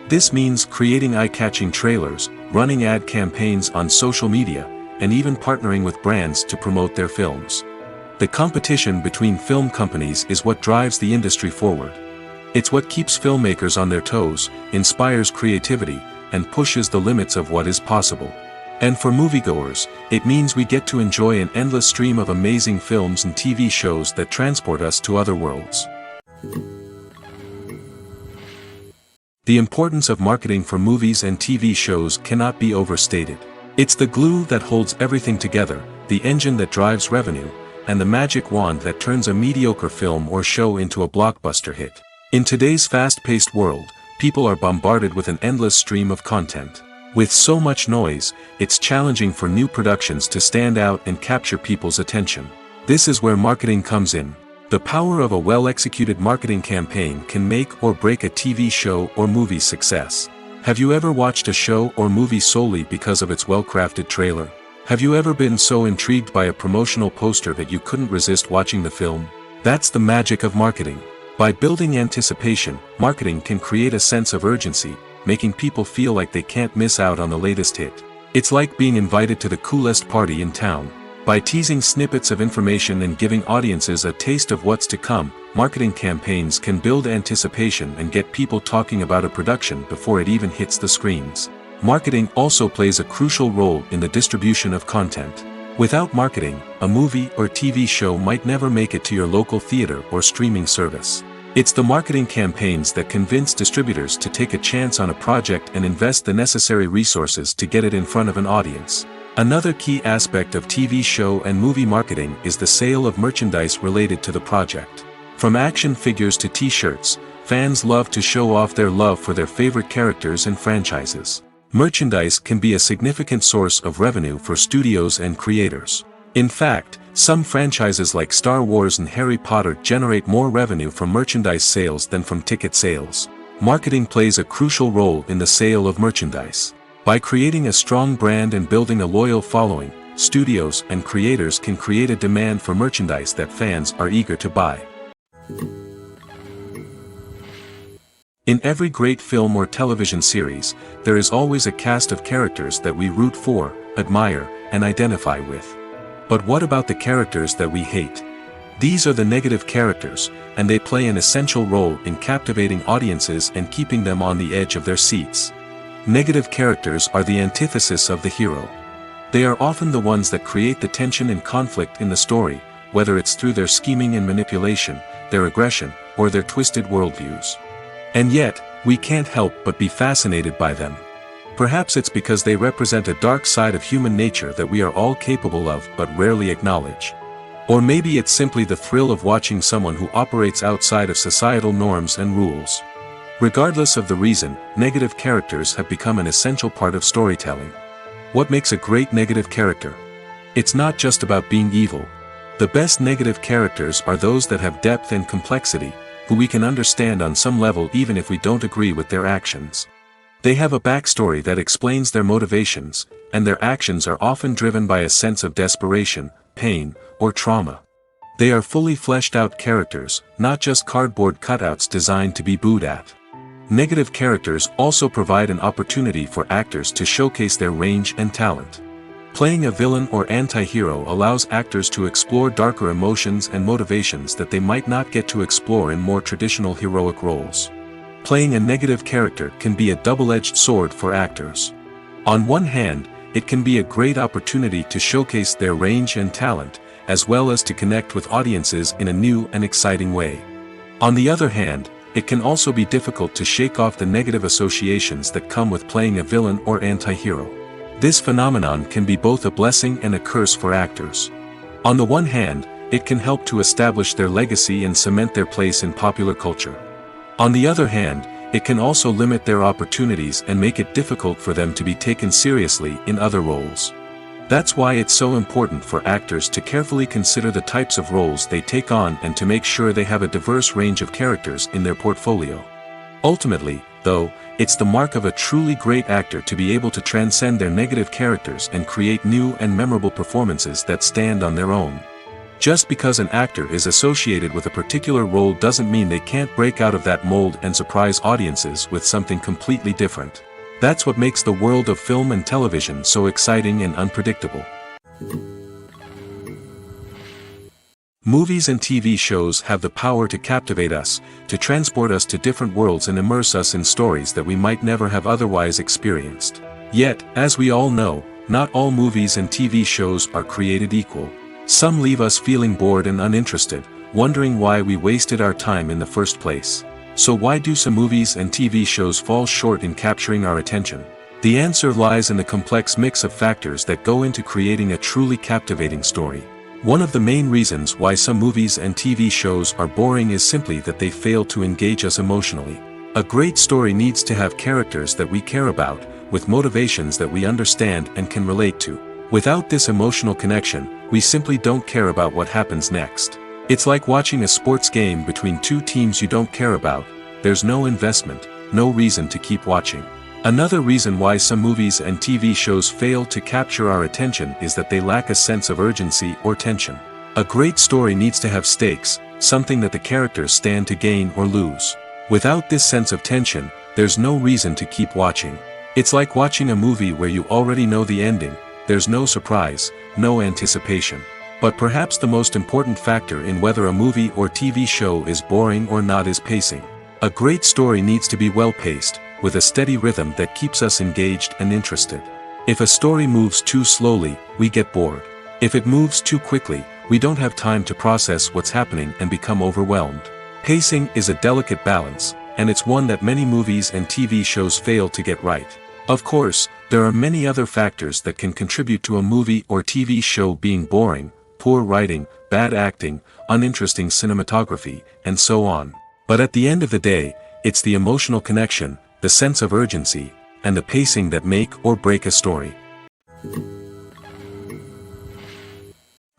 Speaker 1: This means creating eye-catching trailers, running ad campaigns on social media, and even partnering with brands to promote their films. The competition between film companies is what drives the industry forward. It's what keeps filmmakers on their toes, inspires creativity, and pushes the limits of what is possible. And for moviegoers, it means we get to enjoy an endless stream of amazing films and TV shows that transport us to other worlds. The importance of marketing for movies and TV shows cannot be overstated. It's the glue that holds everything together, the engine that drives revenue, and the magic wand that turns a mediocre film or show into a blockbuster hit. In today's fast-paced world, people are bombarded with an endless stream of content. With so much noise, it's challenging for new productions to stand out and capture people's attention. This is where marketing comes in. The power of a well-executed marketing campaign can make or break a TV show or movie's success. Have you ever watched a show or movie solely because of its well-crafted trailer? Have you ever been so intrigued by a promotional poster that you couldn't resist watching the film? That's the magic of marketing. By building anticipation, marketing can create a sense of urgency, making people feel like they can't miss out on the latest hit. It's like being invited to the coolest party in town. By teasing snippets of information and giving audiences a taste of what's to come, marketing campaigns can build anticipation and get people talking about a production before it even hits the screens. Marketing also plays a crucial role in the distribution of content. Without marketing, a movie or TV show might never make it to your local theater or streaming service. It's the marketing campaigns that convince distributors to take a chance on a project and invest the necessary resources to get it in front of an audience. Another key aspect of TV show and movie marketing is the sale of merchandise related to the project. From action figures to t-shirts, fans love to show off their love for their favorite characters and franchises. Merchandise can be a significant source of revenue for studios and creators. In fact, some franchises like Star Wars and Harry Potter generate more revenue from merchandise sales than from ticket sales. Marketing plays a crucial role in the sale of merchandise. By creating a strong brand and building a loyal following, studios and creators can create a demand for merchandise that fans are eager to buy. In every great film or television series, there is always a cast of characters that we root for, admire, and identify with. But what about the characters that we hate? These are the negative characters, and they play an essential role in captivating audiences and keeping them on the edge of their seats. Negative characters are the antithesis of the hero. They are often the ones that create the tension and conflict in the story, whether it's through their scheming and manipulation, their aggression, or their twisted worldviews. And yet, we can't help but be fascinated by them. Perhaps it's because they represent a dark side of human nature that we are all capable of but rarely acknowledge. Or maybe it's simply the thrill of watching someone who operates outside of societal norms and rules. Regardless of the reason, negative characters have become an essential part of storytelling. What makes a great negative character? It's not just about being evil. The best negative characters are those that have depth and complexity, who we can understand on some level even if we don't agree with their actions. They have a backstory that explains their motivations, and their actions are often driven by a sense of desperation, pain, or trauma. They are fully fleshed out characters, not just cardboard cutouts designed to be booed at. Negative characters also provide an opportunity for actors to showcase their range and talent. Playing a villain or anti-hero allows actors to explore darker emotions and motivations that they might not get to explore in more traditional heroic roles. Playing a negative character can be a double-edged sword for actors. On one hand, it can be a great opportunity to showcase their range and talent, as well as to connect with audiences in a new and exciting way. On the other hand, it can also be difficult to shake off the negative associations that come with playing a villain or anti-hero. This phenomenon can be both a blessing and a curse for actors. On the one hand, it can help to establish their legacy and cement their place in popular culture. On the other hand, it can also limit their opportunities and make it difficult for them to be taken seriously in other roles. That's why it's so important for actors to carefully consider the types of roles they take on and to make sure they have a diverse range of characters in their portfolio. Ultimately, though, it's the mark of a truly great actor to be able to transcend their negative characters and create new and memorable performances that stand on their own. Just because an actor is associated with a particular role doesn't mean they can't break out of that mold and surprise audiences with something completely different. That's what makes the world of film and television so exciting and unpredictable. Movies and TV shows have the power to captivate us, to transport us to different worlds and immerse us in stories that we might never have otherwise experienced. Yet, as we all know, not all movies and TV shows are created equal. Some leave us feeling bored and uninterested, wondering why we wasted our time in the first place. So why do some movies and TV shows fall short in capturing our attention? The answer lies in the complex mix of factors that go into creating a truly captivating story. One of the main reasons why some movies and TV shows are boring is simply that they fail to engage us emotionally. A great story needs to have characters that we care about, with motivations that we understand and can relate to. Without this emotional connection, we simply don't care about what happens next. It's like watching a sports game between two teams you don't care about. There's no investment, no reason to keep watching. Another reason why some movies and TV shows fail to capture our attention is that they lack a sense of urgency or tension. A great story needs to have stakes, something that the characters stand to gain or lose. Without this sense of tension, there's no reason to keep watching. It's like watching a movie where you already know the ending. There's no surprise, no anticipation. But perhaps the most important factor in whether a movie or TV show is boring or not is pacing. A great story needs to be well-paced, with a steady rhythm that keeps us engaged and interested. If a story moves too slowly, we get bored. If it moves too quickly, we don't have time to process what's happening and become overwhelmed. Pacing is a delicate balance, and it's one that many movies and TV shows fail to get right. Of course, there are many other factors that can contribute to a movie or TV show being boring: poor writing, bad acting, uninteresting cinematography, and so on. But at the end of the day, it's the emotional connection, the sense of urgency, and the pacing that make or break a story.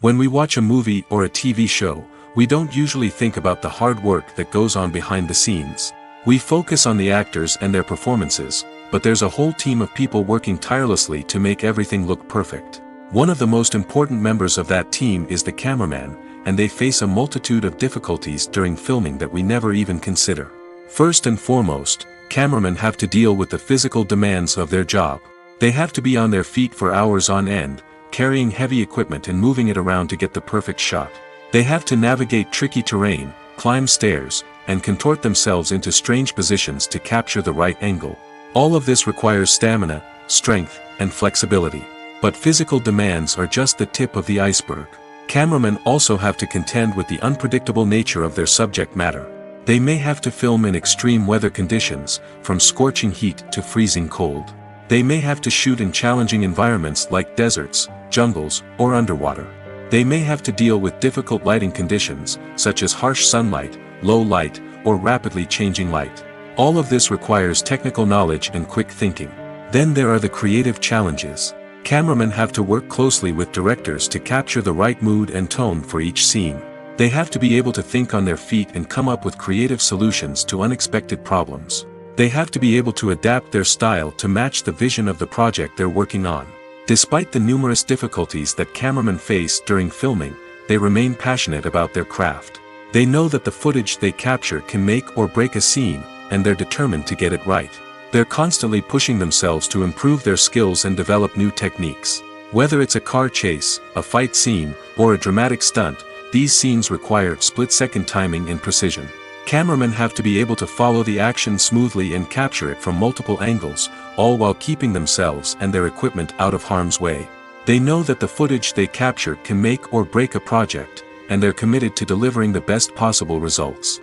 Speaker 1: When we watch a movie or a TV show, we don't usually think about the hard work that goes on behind the scenes. We focus on the actors and their performances, but there's a whole team of people working tirelessly to make everything look perfect. One of the most important members of that team is the cameraman, and they face a multitude of difficulties during filming that we never even consider. First and foremost, cameramen have to deal with the physical demands of their job. They have to be on their feet for hours on end, carrying heavy equipment and moving it around to get the perfect shot. They have to navigate tricky terrain, climb stairs, and contort themselves into strange positions to capture the right angle. All of this requires stamina, strength, and flexibility. But physical demands are just the tip of the iceberg. Cameramen also have to contend with the unpredictable nature of their subject matter. They may have to film in extreme weather conditions, from scorching heat to freezing cold. They may have to shoot in challenging environments like deserts, jungles, or underwater. They may have to deal with difficult lighting conditions, such as harsh sunlight, low light, or rapidly changing light. All of this requires technical knowledge and quick thinking. Then there are the creative challenges. Cameramen have to work closely with directors to capture the right mood and tone for each scene. They have to be able to think on their feet and come up with creative solutions to unexpected problems. They have to be able to adapt their style to match the vision of the project they're working on. Despite the numerous difficulties that cameramen face during filming, they remain passionate about their craft. They know that the footage they capture can make or break a scene, and they're determined to get it right. They're constantly pushing themselves to improve their skills and develop new techniques. Whether it's a car chase, a fight scene, or a dramatic stunt, these scenes require split-second timing and precision. Cameramen have to be able to follow the action smoothly and capture it from multiple angles, all while keeping themselves and their equipment out of harm's way. They know that the footage they capture can make or break a project, and they're committed to delivering the best possible results.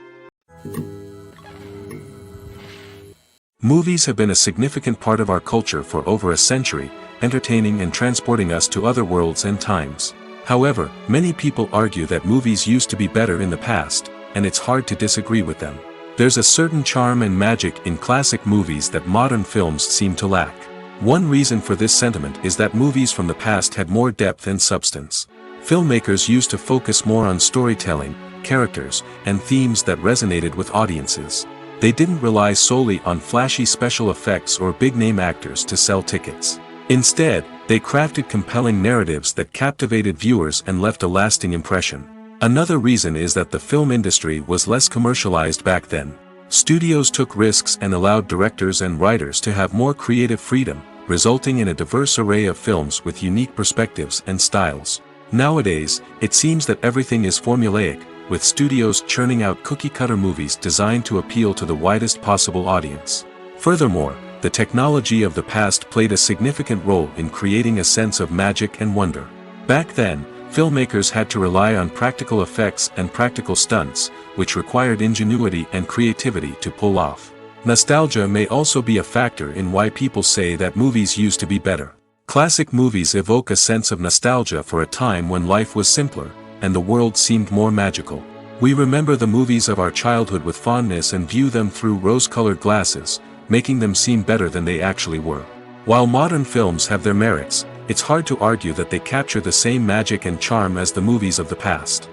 Speaker 1: Movies have been a significant part of our culture for over a century, entertaining and transporting us to other worlds and times. However, many people argue that movies used to be better in the past, and it's hard to disagree with them. There's a certain charm and magic in classic movies that modern films seem to lack. One reason for this sentiment is that movies from the past had more depth and substance. Filmmakers used to focus more on storytelling, characters, and themes that resonated with audiences. They didn't rely solely on flashy special effects or big-name actors to sell tickets. Instead, they crafted compelling narratives that captivated viewers and left a lasting impression. Another reason is that the film industry was less commercialized back then. Studios took risks and allowed directors and writers to have more creative freedom, resulting in a diverse array of films with unique perspectives and styles. Nowadays, it seems that everything is formulaic, with studios churning out cookie-cutter movies designed to appeal to the widest possible audience. Furthermore, the technology of the past played a significant role in creating a sense of magic and wonder. Back then, filmmakers had to rely on practical effects and practical stunts, which required ingenuity and creativity to pull off. Nostalgia may also be a factor in why people say that movies used to be better. Classic movies evoke a sense of nostalgia for a time when life was simpler, and the world seemed more magical. We remember the movies of our childhood with fondness and view them through rose-colored glasses, making them seem better than they actually were. While modern films have their merits, it's hard to argue that they capture the same magic and charm as the movies of the past.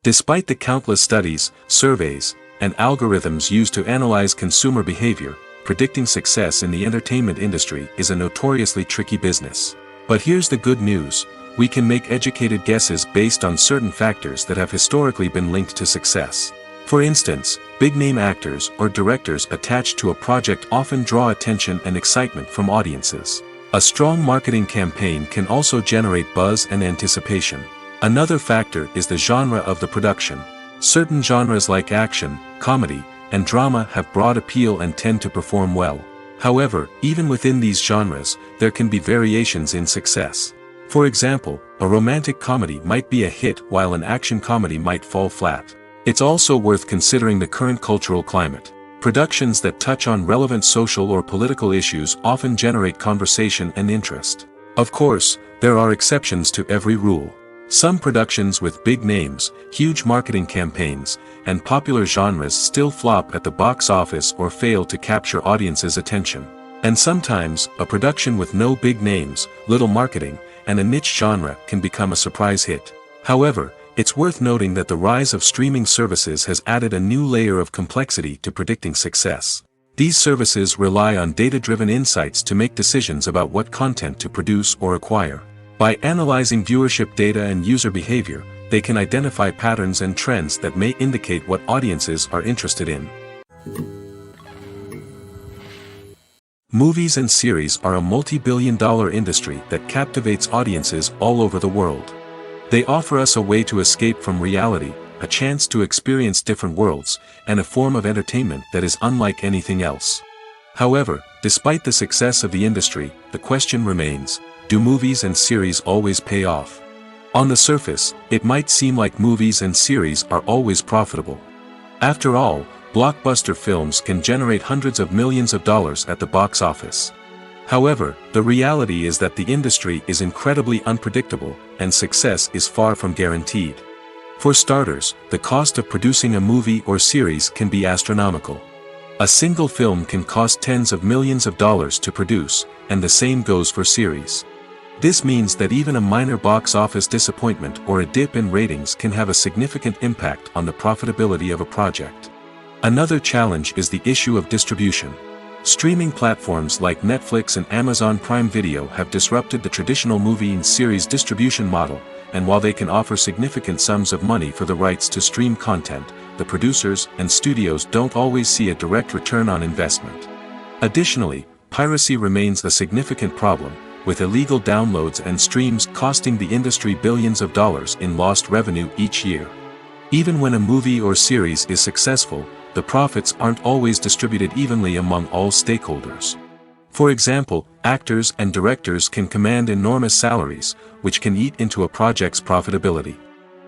Speaker 1: Despite the countless studies, surveys, and algorithms used to analyze consumer behavior, predicting success in the entertainment industry is a notoriously tricky business. But here's the good news: we can make educated guesses based on certain factors that have historically been linked to success. For instance, big-name actors or directors attached to a project often draw attention and excitement from audiences. A strong marketing campaign can also generate buzz and anticipation. Another factor is the genre of the production. Certain genres like action, comedy, and drama have broad appeal and tend to perform well. However, even within these genres, there can be variations in success. For example, a romantic comedy might be a hit while an action comedy might fall flat. It's also worth considering the current cultural climate. Productions that touch on relevant social or political issues often generate conversation and interest. Of course, there are exceptions to every rule. Some productions with big names, huge marketing campaigns, and popular genres still flop at the box office or fail to capture audiences' attention. And sometimes, a production with no big names, little marketing, and a niche genre can become a surprise hit. However, it's worth noting that the rise of streaming services has added a new layer of complexity to predicting success. These services rely on data-driven insights to make decisions about what content to produce or acquire. By analyzing viewership data and user behavior, they can identify patterns and trends that may indicate what audiences are interested in. Movies and series are a multi-billion-dollar industry that captivates audiences all over the world. They offer us a way to escape from reality, a chance to experience different worlds, and a form of entertainment that is unlike anything else. However, despite the success of the industry, the question remains: do movies and series always pay off? On the surface, it might seem like movies and series are always profitable. After all, blockbuster films can generate hundreds of millions of dollars at the box office. However, the reality is that the industry is incredibly unpredictable, and success is far from guaranteed. For starters, the cost of producing a movie or series can be astronomical. A single film can cost tens of millions of dollars to produce, and the same goes for series. This means that even a minor box office disappointment or a dip in ratings can have a significant impact on the profitability of a project. Another challenge is the issue of distribution. Streaming platforms like Netflix and Amazon Prime Video have disrupted the traditional movie and series distribution model, and while they can offer significant sums of money for the rights to stream content, the producers and studios don't always see a direct return on investment. Additionally, piracy remains a significant problem, with illegal downloads and streams costing the industry billions of dollars in lost revenue each year. Even when a movie or series is successful, the profits aren't always distributed evenly among all stakeholders. For example, actors and directors can command enormous salaries, which can eat into a project's profitability.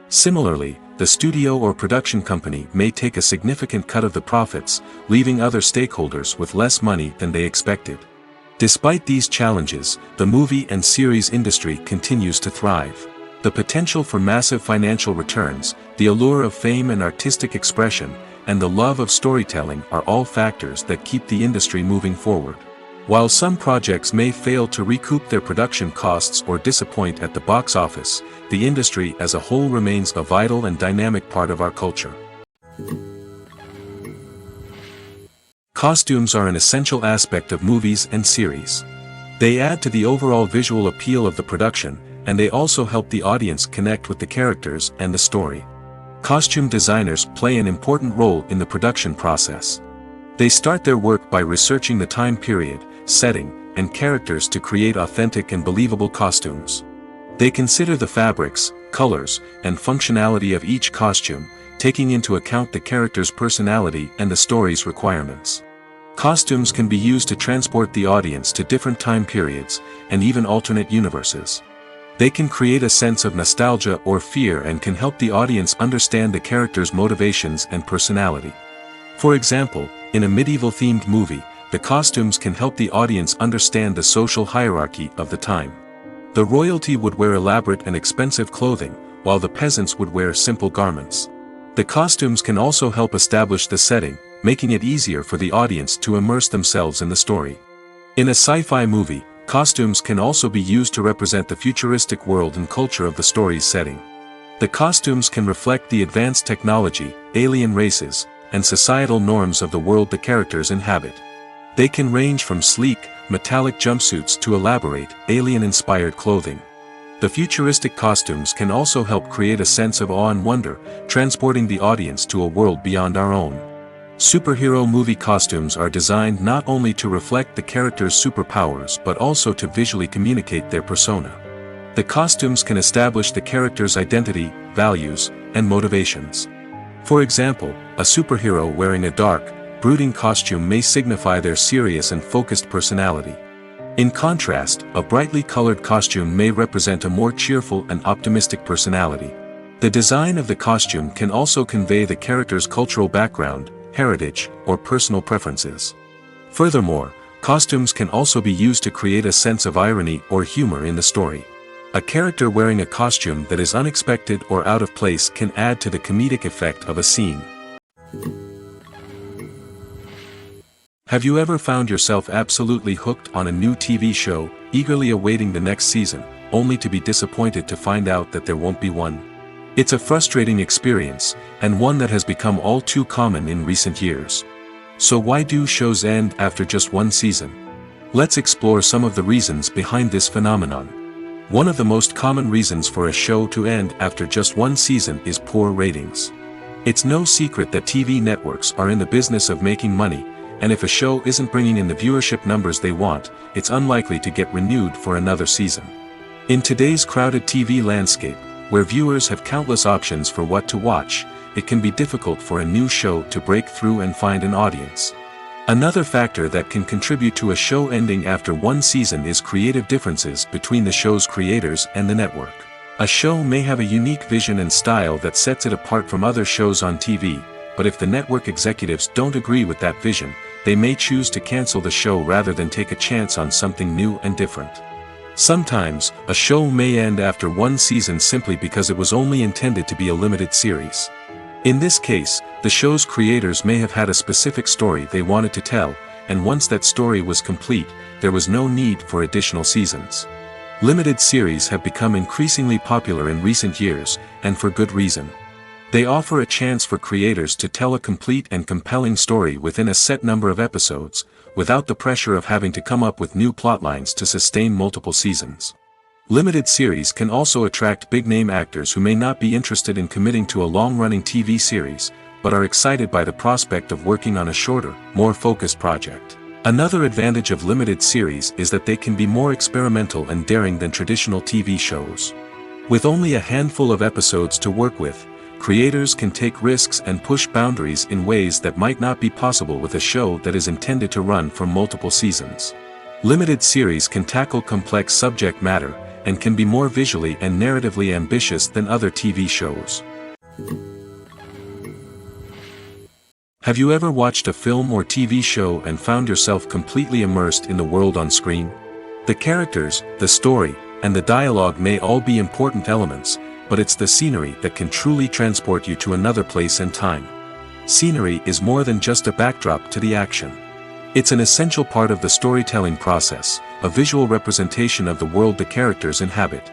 Speaker 1: Similarly, the studio or production company may take a significant cut of the profits, leaving other stakeholders with less money than they expected. Despite these challenges, the movie and series industry continues to thrive. The potential for massive financial returns, the allure of fame and artistic expression, and the love of storytelling are all factors that keep the industry moving forward. While some projects may fail to recoup their production costs or disappoint at the box office, the industry as a whole remains a vital and dynamic part of our culture. Costumes are an essential aspect of movies and series. They add to the overall visual appeal of the production, and they also help the audience connect with the characters and the story. Costume designers play an important role in the production process. They start their work by researching the time period, setting, and characters to create authentic and believable costumes. They consider the fabrics, colors, and functionality of each costume, taking into account the character's personality and the story's requirements. Costumes can be used to transport the audience to different time periods, and even alternate universes. They can create a sense of nostalgia or fear and can help the audience understand the character's motivations and personality. For example, in a medieval-themed movie, the costumes can help the audience understand the social hierarchy of the time. The royalty would wear elaborate and expensive clothing, while the peasants would wear simple garments. The costumes can also help establish the setting, making it easier for the audience to immerse themselves in the story. In a sci-fi movie, costumes can also be used to represent the futuristic world and culture of the story's setting. The costumes can reflect the advanced technology, alien races, and societal norms of the world the characters inhabit. They can range from sleek, metallic jumpsuits to elaborate, alien-inspired clothing. The futuristic costumes can also help create a sense of awe and wonder, transporting the audience to a world beyond our own. Superhero movie costumes are designed not only to reflect the character's superpowers but also to visually communicate their persona. The costumes can establish the character's identity, values, and motivations. For example, a superhero wearing a dark, brooding costume may signify their serious and focused personality. In contrast, a brightly colored costume may represent a more cheerful and optimistic personality. The design of the costume can also convey the character's cultural background, heritage, or personal preferences. Furthermore, costumes can also be used to create a sense of irony or humor in the story. A character wearing a costume that is unexpected or out of place can add to the comedic effect of a scene. Have you ever found yourself absolutely hooked on a new TV show, eagerly awaiting the next season, only to be disappointed to find out that there won't be one? It's a frustrating experience, and one that has become all too common in recent years. So why do shows end after just one season? Let's explore some of the reasons behind this phenomenon. One of the most common reasons for a show to end after just one season is poor ratings. It's no secret that TV networks are in the business of making money, and if a show isn't bringing in the viewership numbers they want, it's unlikely to get renewed for another season. In today's crowded TV landscape, where viewers have countless options for what to watch, it can be difficult for a new show to break through and find an audience. Another factor that can contribute to a show ending after one season is creative differences between the show's creators and the network. A show may have a unique vision and style that sets it apart from other shows on TV, but if the network executives don't agree with that vision, they may choose to cancel the show rather than take a chance on something new and different. Sometimes, a show may end after one season simply because it was only intended to be a limited series. In this case, the show's creators may have had a specific story they wanted to tell, and once that story was complete, there was no need for additional seasons. Limited series have become increasingly popular in recent years, and for good reason. They offer a chance for creators to tell a complete and compelling story within a set number of episodes, without the pressure of having to come up with new plotlines to sustain multiple seasons. Limited series can also attract big-name actors who may not be interested in committing to a long-running TV series, but are excited by the prospect of working on a shorter, more focused project. Another advantage of limited series is that they can be more experimental and daring than traditional TV shows. With only a handful of episodes to work with, creators can take risks and push boundaries in ways that might not be possible with a show that is intended to run for multiple seasons. Limited series can tackle complex subject matter, and can be more visually and narratively ambitious than other TV shows. Have you ever watched a film or TV show and found yourself completely immersed in the world on screen? The characters, the story, and the dialogue may all be important elements, but it's the scenery that can truly transport you to another place and time. Scenery is more than just a backdrop to the action. It's an essential part of the storytelling process, a visual representation of the world the characters inhabit.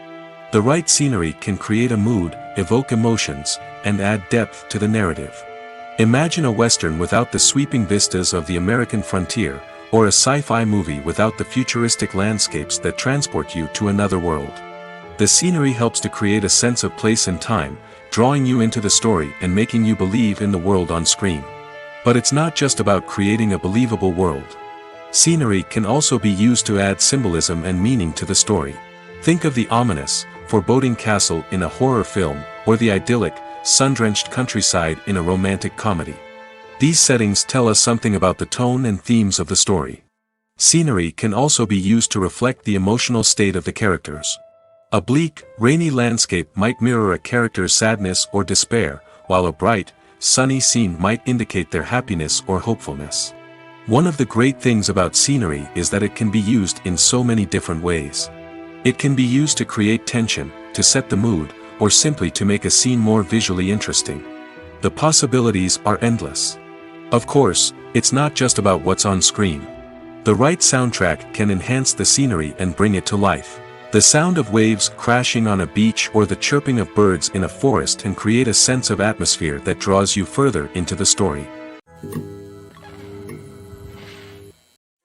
Speaker 1: The right scenery can create a mood, evoke emotions, and add depth to the narrative. Imagine a Western without the sweeping vistas of the American frontier, or a sci-fi movie without the futuristic landscapes that transport you to another world. The scenery helps to create a sense of place and time, drawing you into the story and making you believe in the world on screen. But it's not just about creating a believable world. Scenery can also be used to add symbolism and meaning to the story. Think of the ominous, foreboding castle in a horror film, or the idyllic, sun-drenched countryside in a romantic comedy. These settings tell us something about the tone and themes of the story. Scenery can also be used to reflect the emotional state of the characters. A bleak, rainy landscape might mirror a character's sadness or despair, while a bright, sunny scene might indicate their happiness or hopefulness. One of the great things about scenery is that it can be used in so many different ways. It can be used to create tension, to set the mood, or simply to make a scene more visually interesting. The possibilities are endless. Of course, it's not just about what's on screen. The right soundtrack can enhance the scenery and bring it to life. The sound of waves crashing on a beach or the chirping of birds in a forest can create a sense of atmosphere that draws you further into the story.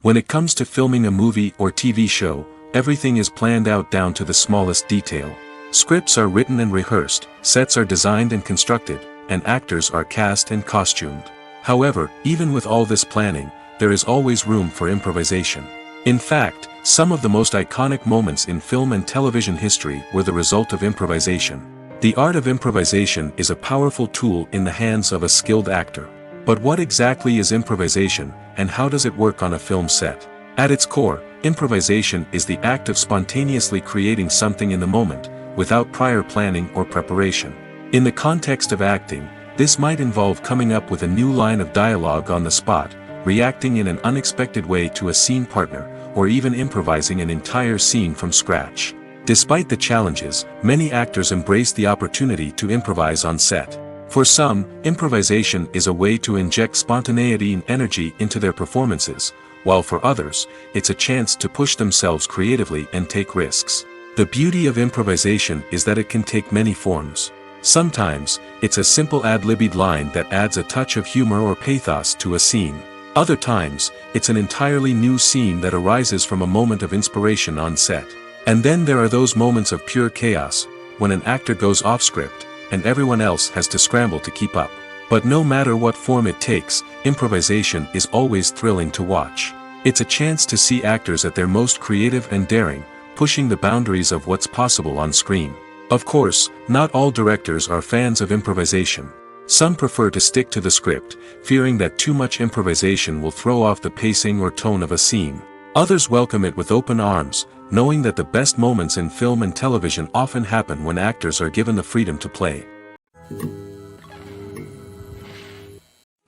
Speaker 1: When it comes to filming a movie or TV show, everything is planned out down to the smallest detail. Scripts are written and rehearsed, sets are designed and constructed, and actors are cast and costumed. However, even with all this planning, there is always room for improvisation. In fact, some of the most iconic moments in film and television history were the result of improvisation. The art of improvisation is a powerful tool in the hands of a skilled actor. But what exactly is improvisation, and how does it work on a film set? At its core, improvisation is the act of spontaneously creating something in the moment, without prior planning or preparation. In the context of acting, this might involve coming up with a new line of dialogue on the spot, reacting in an unexpected way to a scene partner, or even improvising an entire scene from scratch. Despite the challenges, many actors embrace the opportunity to improvise on set. For some, improvisation is a way to inject spontaneity and energy into their performances, while for others, it's a chance to push themselves creatively and take risks. The beauty of improvisation is that it can take many forms. Sometimes, it's a simple ad-libbed line that adds a touch of humor or pathos to a scene. Other times, it's an entirely new scene that arises from a moment of inspiration on set. And then there are those moments of pure chaos, when an actor goes off script, and everyone else has to scramble to keep up. But no matter what form it takes, improvisation is always thrilling to watch. It's a chance to see actors at their most creative and daring, pushing the boundaries of what's possible on screen. Of course, not all directors are fans of improvisation. Some prefer to stick to the script, fearing that too much improvisation will throw off the pacing or tone of a scene. Others welcome it with open arms, knowing that the best moments in film and television often happen when actors are given the freedom to play.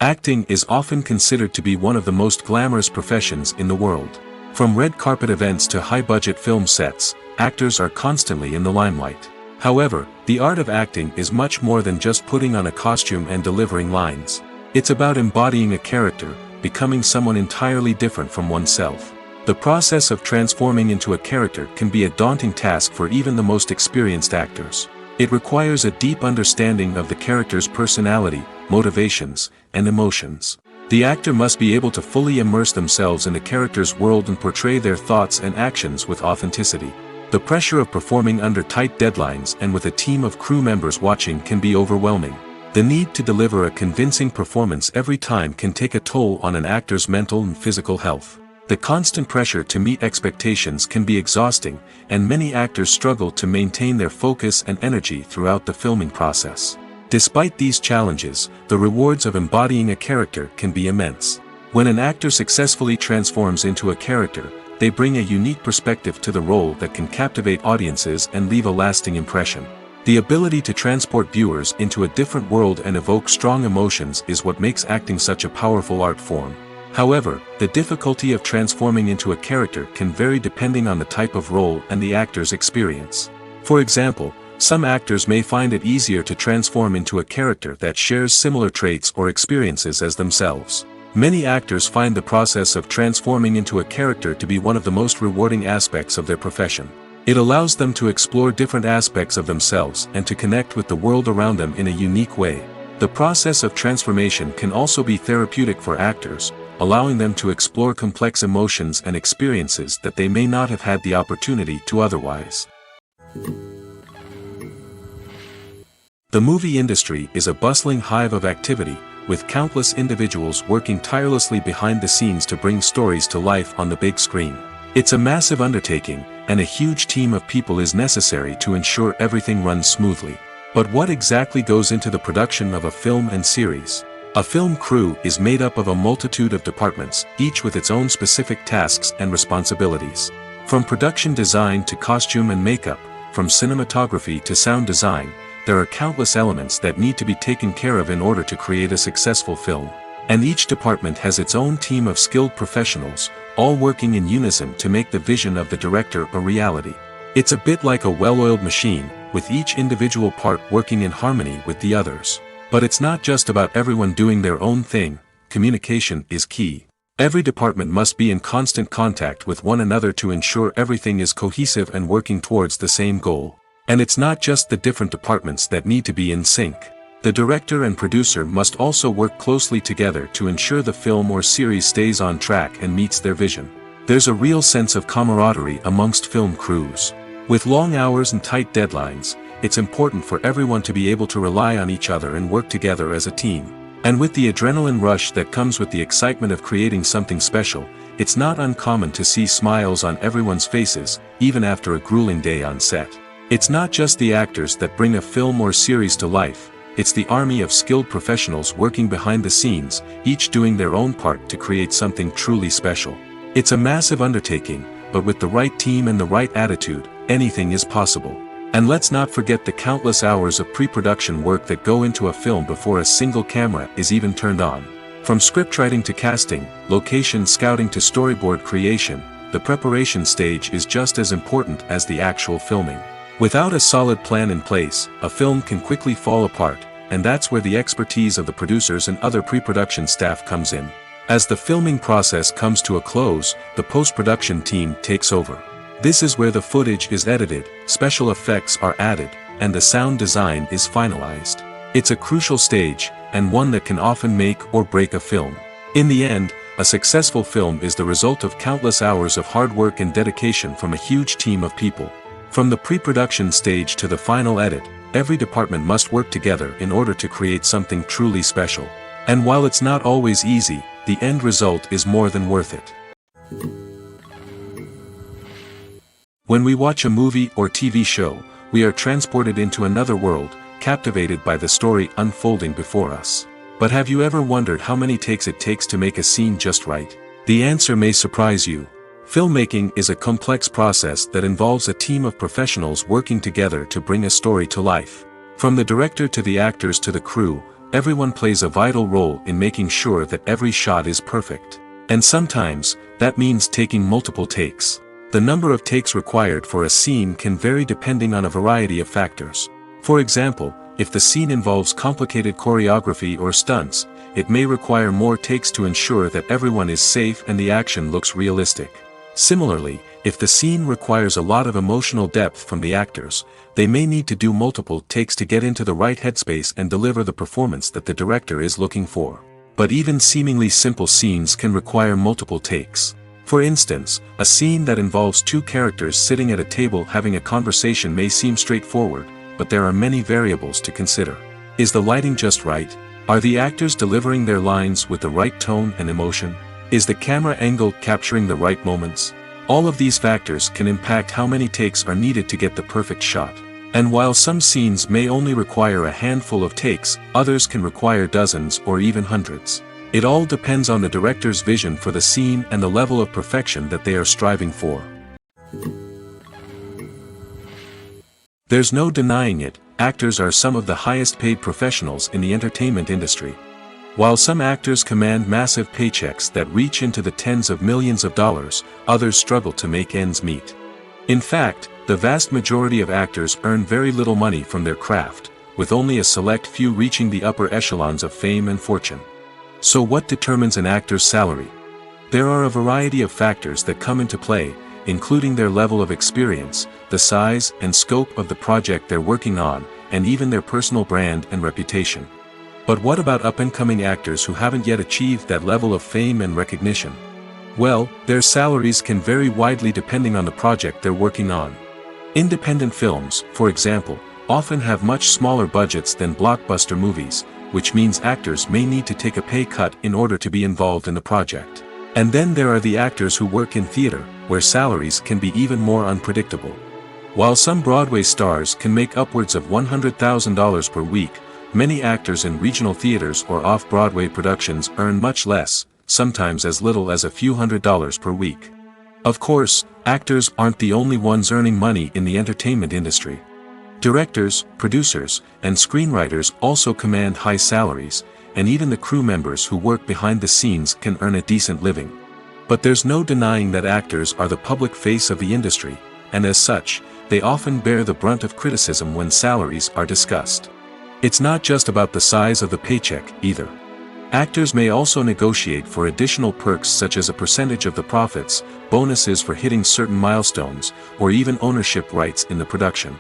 Speaker 1: Acting is often considered to be one of the most glamorous professions in the world. From red carpet events to high-budget film sets, actors are constantly in the limelight. However, the art of acting is much more than just putting on a costume and delivering lines. It's about embodying a character, becoming someone entirely different from oneself. The process of transforming into a character can be a daunting task for even the most experienced actors. It requires a deep understanding of the character's personality, motivations, and emotions. The actor must be able to fully immerse themselves in the character's world and portray their thoughts and actions with authenticity. The pressure of performing under tight deadlines and with a team of crew members watching can be overwhelming. The need to deliver a convincing performance every time can take a toll on an actor's mental and physical health. The constant pressure to meet expectations can be exhausting, and many actors struggle to maintain their focus and energy throughout the filming process. Despite these challenges, the rewards of embodying a character can be immense. When an actor successfully transforms into a character, they bring a unique perspective to the role that can captivate audiences and leave a lasting impression. The ability to transport viewers into a different world and evoke strong emotions is what makes acting such a powerful art form. However, the difficulty of transforming into a character can vary depending on the type of role and the actor's experience. For example, some actors may find it easier to transform into a character that shares similar traits or experiences as themselves. Many actors find the process of transforming into a character to be one of the most rewarding aspects of their profession. It allows them to explore different aspects of themselves and to connect with the world around them in a unique way. The process of transformation can also be therapeutic for actors, allowing them to explore complex emotions and experiences that they may not have had the opportunity to otherwise. The movie industry is a bustling hive of activity, with countless individuals working tirelessly behind the scenes to bring stories to life on the big screen. It's a massive undertaking, and a huge team of people is necessary to ensure everything runs smoothly. But what exactly goes into the production of a film and series? A film crew is made up of a multitude of departments, each with its own specific tasks and responsibilities. From production design to costume and makeup, from cinematography to sound design, there are countless elements that need to be taken care of in order to create a successful film. And each department has its own team of skilled professionals, all working in unison to make the vision of the director a reality. It's a bit like a well-oiled machine, with each individual part working in harmony with the others. But it's not just about everyone doing their own thing. Communication is key. Every department must be in constant contact with one another to ensure everything is cohesive and working towards the same goal. And it's not just the different departments that need to be in sync. The director and producer must also work closely together to ensure the film or series stays on track and meets their vision. There's a real sense of camaraderie amongst film crews. With long hours and tight deadlines, it's important for everyone to be able to rely on each other and work together as a team. And with the adrenaline rush that comes with the excitement of creating something special, it's not uncommon to see smiles on everyone's faces, even after a grueling day on set. It's not just the actors that bring a film or series to life, it's the army of skilled professionals working behind the scenes, each doing their own part to create something truly special. It's a massive undertaking, but with the right team and the right attitude, anything is possible. And let's not forget the countless hours of pre-production work that go into a film before a single camera is even turned on. From scriptwriting to casting, location scouting to storyboard creation, the the preparation stage is just as important as the actual filming. Without a solid plan in place, a film can quickly fall apart, and that's where the expertise of the producers and other pre-production staff comes in. As the filming process comes to a close, the post-production team takes over. This is where the footage is edited, special effects are added, and the sound design is finalized. It's a crucial stage, and one that can often make or break a film. In the end, a successful film is the result of countless hours of hard work and dedication from a huge team of people. From the pre-production stage to the final edit, every department must work together in order to create something truly special. And while it's not always easy, the end result is more than worth it. When we watch a movie or TV show, we are transported into another world, captivated by the story unfolding before us. But have you ever wondered how many takes it takes to make a scene just right? The answer may surprise you. Filmmaking is a complex process that involves a team of professionals working together to bring a story to life. From the director to the actors to the crew, everyone plays a vital role in making sure that every shot is perfect. And sometimes, that means taking multiple takes. The number of takes required for a scene can vary depending on a variety of factors. For example, if the scene involves complicated choreography or stunts, it may require more takes to ensure that everyone is safe and the action looks realistic. Similarly, if the scene requires a lot of emotional depth from the actors, they may need to do multiple takes to get into the right headspace and deliver the performance that the director is looking for. But even seemingly simple scenes can require multiple takes. For instance, a scene that involves two characters sitting at a table having a conversation may seem straightforward, but there are many variables to consider. Is the lighting just right? Are the actors delivering their lines with the right tone and emotion? Is the camera angle capturing the right moments? All of these factors can impact how many takes are needed to get the perfect shot. And while some scenes may only require a handful of takes, others can require dozens or even hundreds. It all depends on the director's vision for the scene and the level of perfection that they are striving for. There's no denying it, actors are some of the highest paid professionals in the entertainment industry. While some actors command massive paychecks that reach into the tens of millions of dollars, others struggle to make ends meet. In fact, the vast majority of actors earn very little money from their craft, with only a select few reaching the upper echelons of fame and fortune. So what determines an actor's salary? There are a variety of factors that come into play, including their level of experience, the size and scope of the project they're working on, and even their personal brand and reputation. But what about up-and-coming actors who haven't yet achieved that level of fame and recognition? Well, their salaries can vary widely depending on the project they're working on. Independent films, for example, often have much smaller budgets than blockbuster movies, which means actors may need to take a pay cut in order to be involved in the project. And then there are the actors who work in theater, where salaries can be even more unpredictable. While some Broadway stars can make upwards of $100,000 per week, many actors in regional theaters or off-Broadway productions earn much less, sometimes as little as a few $100s per week. Of course, actors aren't the only ones earning money in the entertainment industry. Directors, producers, and screenwriters also command high salaries, and even the crew members who work behind the scenes can earn a decent living. But there's no denying that actors are the public face of the industry, and as such, they often bear the brunt of criticism when salaries are discussed. It's not just about the size of the paycheck, either. Actors may also negotiate for additional perks such as a percentage of the profits, bonuses for hitting certain milestones, or even ownership rights in the production.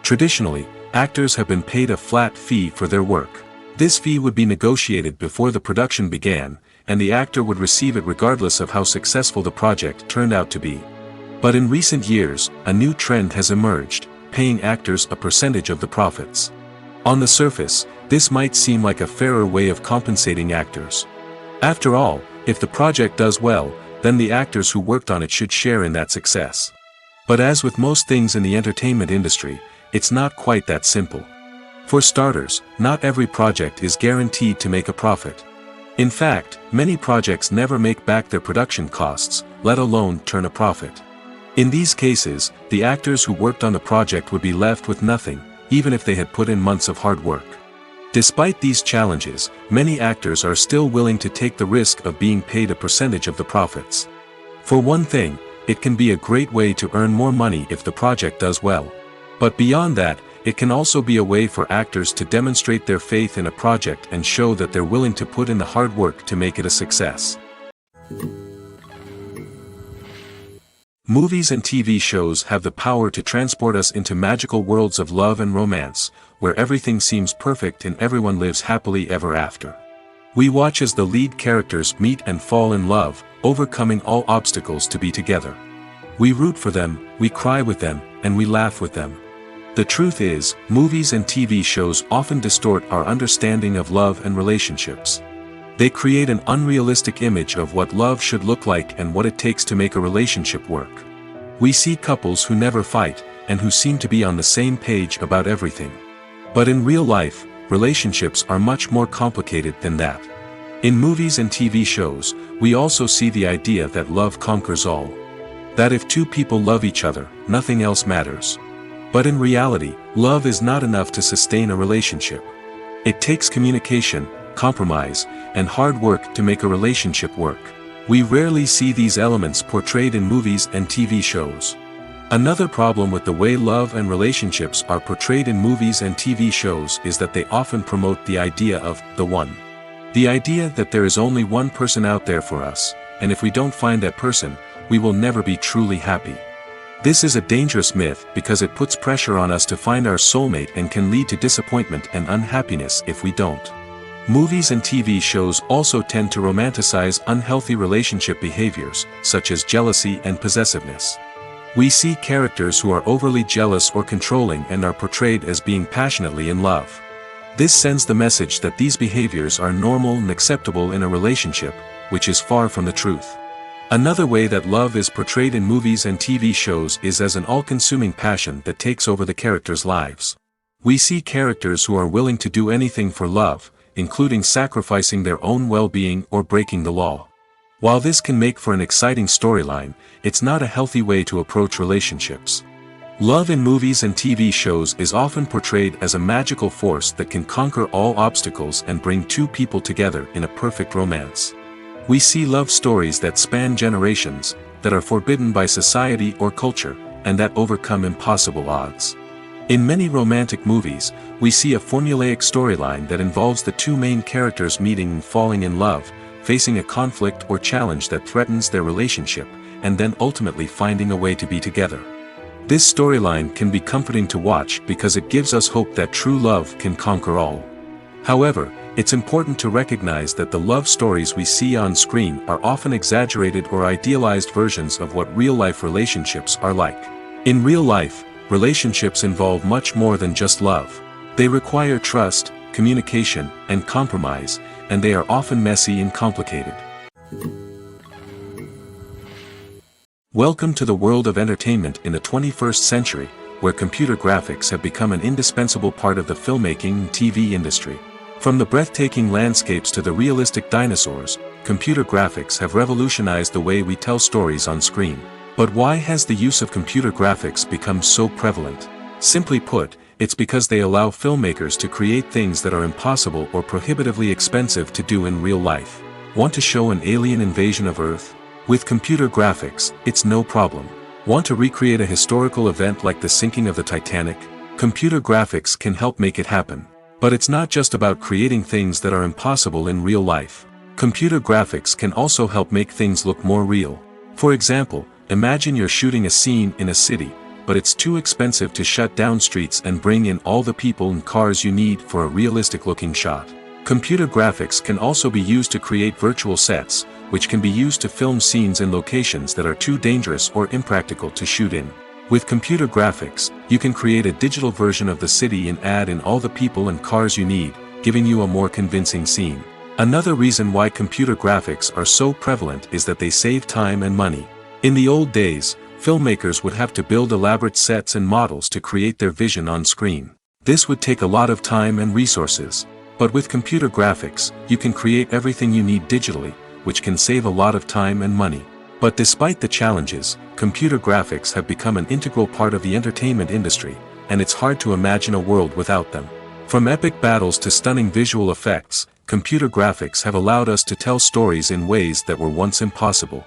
Speaker 1: Traditionally, actors have been paid a flat fee for their work. This fee would be negotiated before the production began, and the actor would receive it regardless of how successful the project turned out to be. But in recent years, a new trend has emerged, paying actors a percentage of the profits. On the surface, this might seem like a fairer way of compensating actors. After all, if the project does well, then the actors who worked on it should share in that success. But as with most things in the entertainment industry, it's not quite that simple. For starters, not every project is guaranteed to make a profit. In fact, many projects never make back their production costs, let alone turn a profit. In these cases, the actors who worked on the project would be left with nothing, even if they had put in months of hard work. Despite these challenges, many actors are still willing to take the risk of being paid a percentage of the profits. For one thing, it can be a great way to earn more money if the project does well. But beyond that, it can also be a way for actors to demonstrate their faith in a project and show that they're willing to put in the hard work to make it a success. Movies and TV shows have the power to transport us into magical worlds of love and romance, where everything seems perfect and everyone lives happily ever after. We watch as the lead characters meet and fall in love, overcoming all obstacles to be together. We root for them, we cry with them, and we laugh with them. The truth is, movies and TV shows often distort our understanding of love and relationships. They create an unrealistic image of what love should look like and what it takes to make a relationship work. We see couples who never fight, and who seem to be on the same page about everything. But in real life, relationships are much more complicated than that. In movies and TV shows, we also see the idea that love conquers all. That if two people love each other, nothing else matters. But in reality, love is not enough to sustain a relationship. It takes communication, compromise, and hard work to make a relationship work. We rarely see these elements portrayed in movies and TV shows. Another problem with the way love and relationships are portrayed in movies and TV shows is that they often promote the idea of the one. The idea that there is only one person out there for us, and if we don't find that person, we will never be truly happy. This is a dangerous myth because it puts pressure on us to find our soulmate and can lead to disappointment and unhappiness if we don't. Movies and TV shows also tend to romanticize unhealthy relationship behaviors, such as jealousy and possessiveness. We see characters who are overly jealous or controlling and are portrayed as being passionately in love. This sends the message that these behaviors are normal and acceptable in a relationship, which is far from the truth. Another way that love is portrayed in movies and TV shows is as an all-consuming passion that takes over the characters' lives. We see characters who are willing to do anything for love, including sacrificing their own well-being or breaking the law. While this can make for an exciting storyline, it's not a healthy way to approach relationships. Love in movies and TV shows is often portrayed as a magical force that can conquer all obstacles and bring two people together in a perfect romance. We see love stories that span generations, that are forbidden by society or culture, and that overcome impossible odds. In many romantic movies, we see a formulaic storyline that involves the two main characters meeting and falling in love, facing a conflict or challenge that threatens their relationship, and then ultimately finding a way to be together. This storyline can be comforting to watch because it gives us hope that true love can conquer all. However, it's important to recognize that the love stories we see on screen are often exaggerated or idealized versions of what real-life relationships are like. In real life, relationships involve much more than just love. They require trust, communication, and compromise, and they are often messy and complicated. Welcome to the world of entertainment in the 21st century, where computer graphics have become an indispensable part of the filmmaking and TV industry. From the breathtaking landscapes to the realistic dinosaurs, computer graphics have revolutionized the way we tell stories on screen. But why has the use of computer graphics become so prevalent? Simply put, it's because they allow filmmakers to create things that are impossible or prohibitively expensive to do in real life. Want to show an alien invasion of Earth? With computer graphics, it's no problem. Want to recreate a historical event like the sinking of the Titanic? Computer graphics can help make it happen. But it's not just about creating things that are impossible in real life. Computer graphics can also help make things look more real. For example, imagine you're shooting a scene in a city, but it's too expensive to shut down streets and bring in all the people and cars you need for a realistic-looking shot. Computer graphics can also be used to create virtual sets, which can be used to film scenes in locations that are too dangerous or impractical to shoot in. With computer graphics, you can create a digital version of the city and add in all the people and cars you need, giving you a more convincing scene. Another reason why computer graphics are so prevalent is that they save time and money. In the old days, filmmakers would have to build elaborate sets and models to create their vision on screen. This would take a lot of time and resources. But with computer graphics, you can create everything you need digitally, which can save a lot of time and money. But despite the challenges, computer graphics have become an integral part of the entertainment industry, and it's hard to imagine a world without them. From epic battles to stunning visual effects, computer graphics have allowed us to tell stories in ways that were once impossible.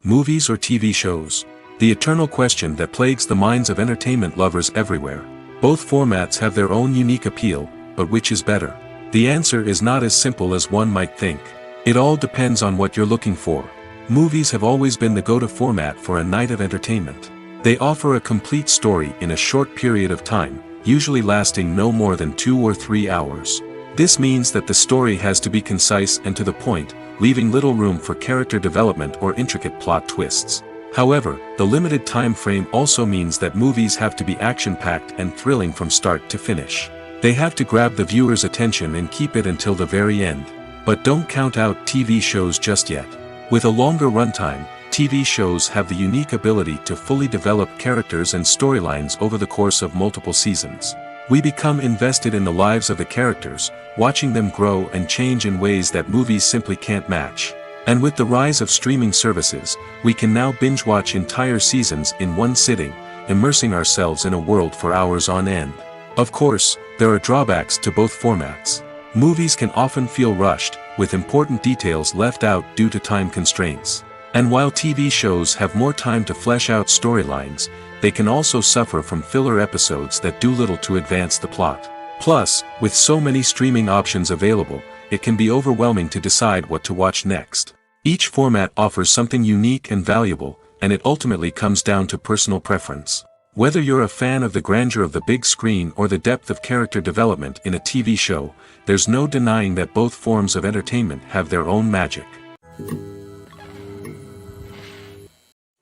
Speaker 1: Movies or TV shows? The eternal question that plagues the minds of entertainment lovers everywhere. Both formats have their own unique appeal, but which is better? The answer is not as simple as one might think. It all depends on what you're looking for. Movies have always been the go-to format for a night of entertainment. They offer a complete story in a short period of time, usually lasting no more than 2 or 3 hours. This means that the story has to be concise and to the point, leaving little room for character development or intricate plot twists. However, the limited time frame also means that movies have to be action-packed and thrilling from start to finish. They have to grab the viewer's attention and keep it until the very end. But don't count out TV shows just yet. With a longer runtime, TV shows have the unique ability to fully develop characters and storylines over the course of multiple seasons. We become invested in the lives of the characters, watching them grow and change in ways that movies simply can't match. And with the rise of streaming services, we can now binge-watch entire seasons in one sitting, immersing ourselves in a world for hours on end. Of course, there are drawbacks to both formats. Movies can often feel rushed, with important details left out due to time constraints. And while TV shows have more time to flesh out storylines, they can also suffer from filler episodes that do little to advance the plot. Plus, with so many streaming options available, it can be overwhelming to decide what to watch next. Each format offers something unique and valuable, and it ultimately comes down to personal preference. Whether you're a fan of the grandeur of the big screen or the depth of character development in a TV show, there's no denying that both forms of entertainment have their own magic.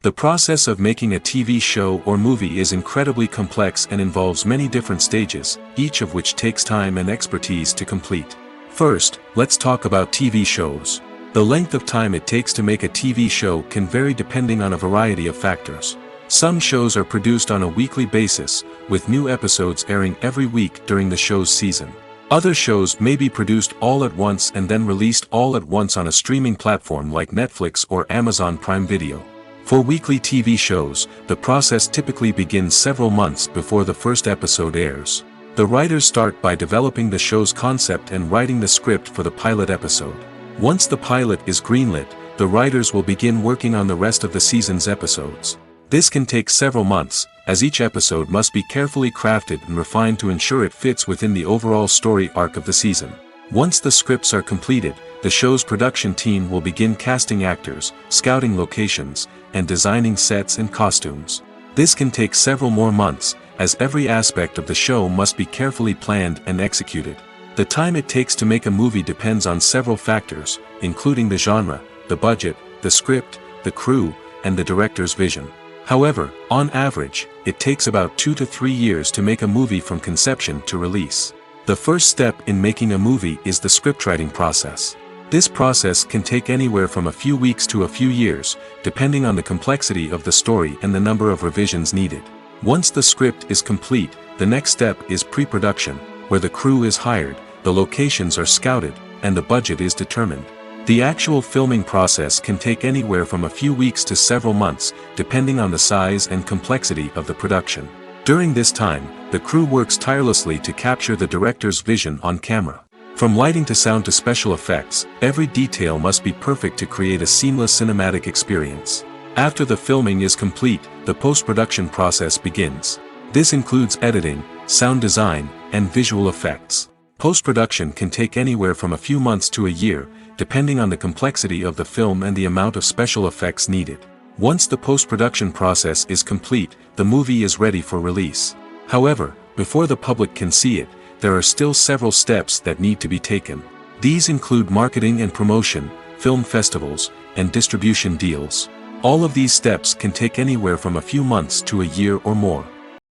Speaker 1: The process of making a TV show or movie is incredibly complex and involves many different stages, each of which takes time and expertise to complete. First, let's talk about TV shows. The length of time it takes to make a TV show can vary depending on a variety of factors. Some shows are produced on a weekly basis, with new episodes airing every week during the show's season. Other shows may be produced all at once and then released all at once on a streaming platform like Netflix or Amazon Prime Video. For weekly TV shows, the process typically begins several months before the first episode airs. The writers start by developing the show's concept and writing the script for the pilot episode. Once the pilot is greenlit, the writers will begin working on the rest of the season's episodes. This can take several months, as each episode must be carefully crafted and refined to ensure it fits within the overall story arc of the season. Once the scripts are completed, the show's production team will begin casting actors, scouting locations, and designing sets and costumes. This can take several more months, as every aspect of the show must be carefully planned and executed. The time it takes to make a movie depends on several factors, including the genre, the budget, the script, the crew, and the director's vision. However, on average, it takes about 2 to 3 years to make a movie from conception to release. The first step in making a movie is the scriptwriting process. This process can take anywhere from a few weeks to a few years, depending on the complexity of the story and the number of revisions needed. Once the script is complete, the next step is pre-production, where the crew is hired, the locations are scouted, and the budget is determined. The actual filming process can take anywhere from a few weeks to several months, depending on the size and complexity of the production. During this time, the crew works tirelessly to capture the director's vision on camera. From lighting to sound to special effects, every detail must be perfect to create a seamless cinematic experience. After the filming is complete, the post-production process begins. This includes editing, sound design, and visual effects. Post-production can take anywhere from a few months to a year, depending on the complexity of the film and the amount of special effects needed. Once the post-production process is complete, the movie is ready for release. However, before the public can see it, there are still several steps that need to be taken. These include marketing and promotion, film festivals, and distribution deals. All of these steps can take anywhere from a few months to a year or more.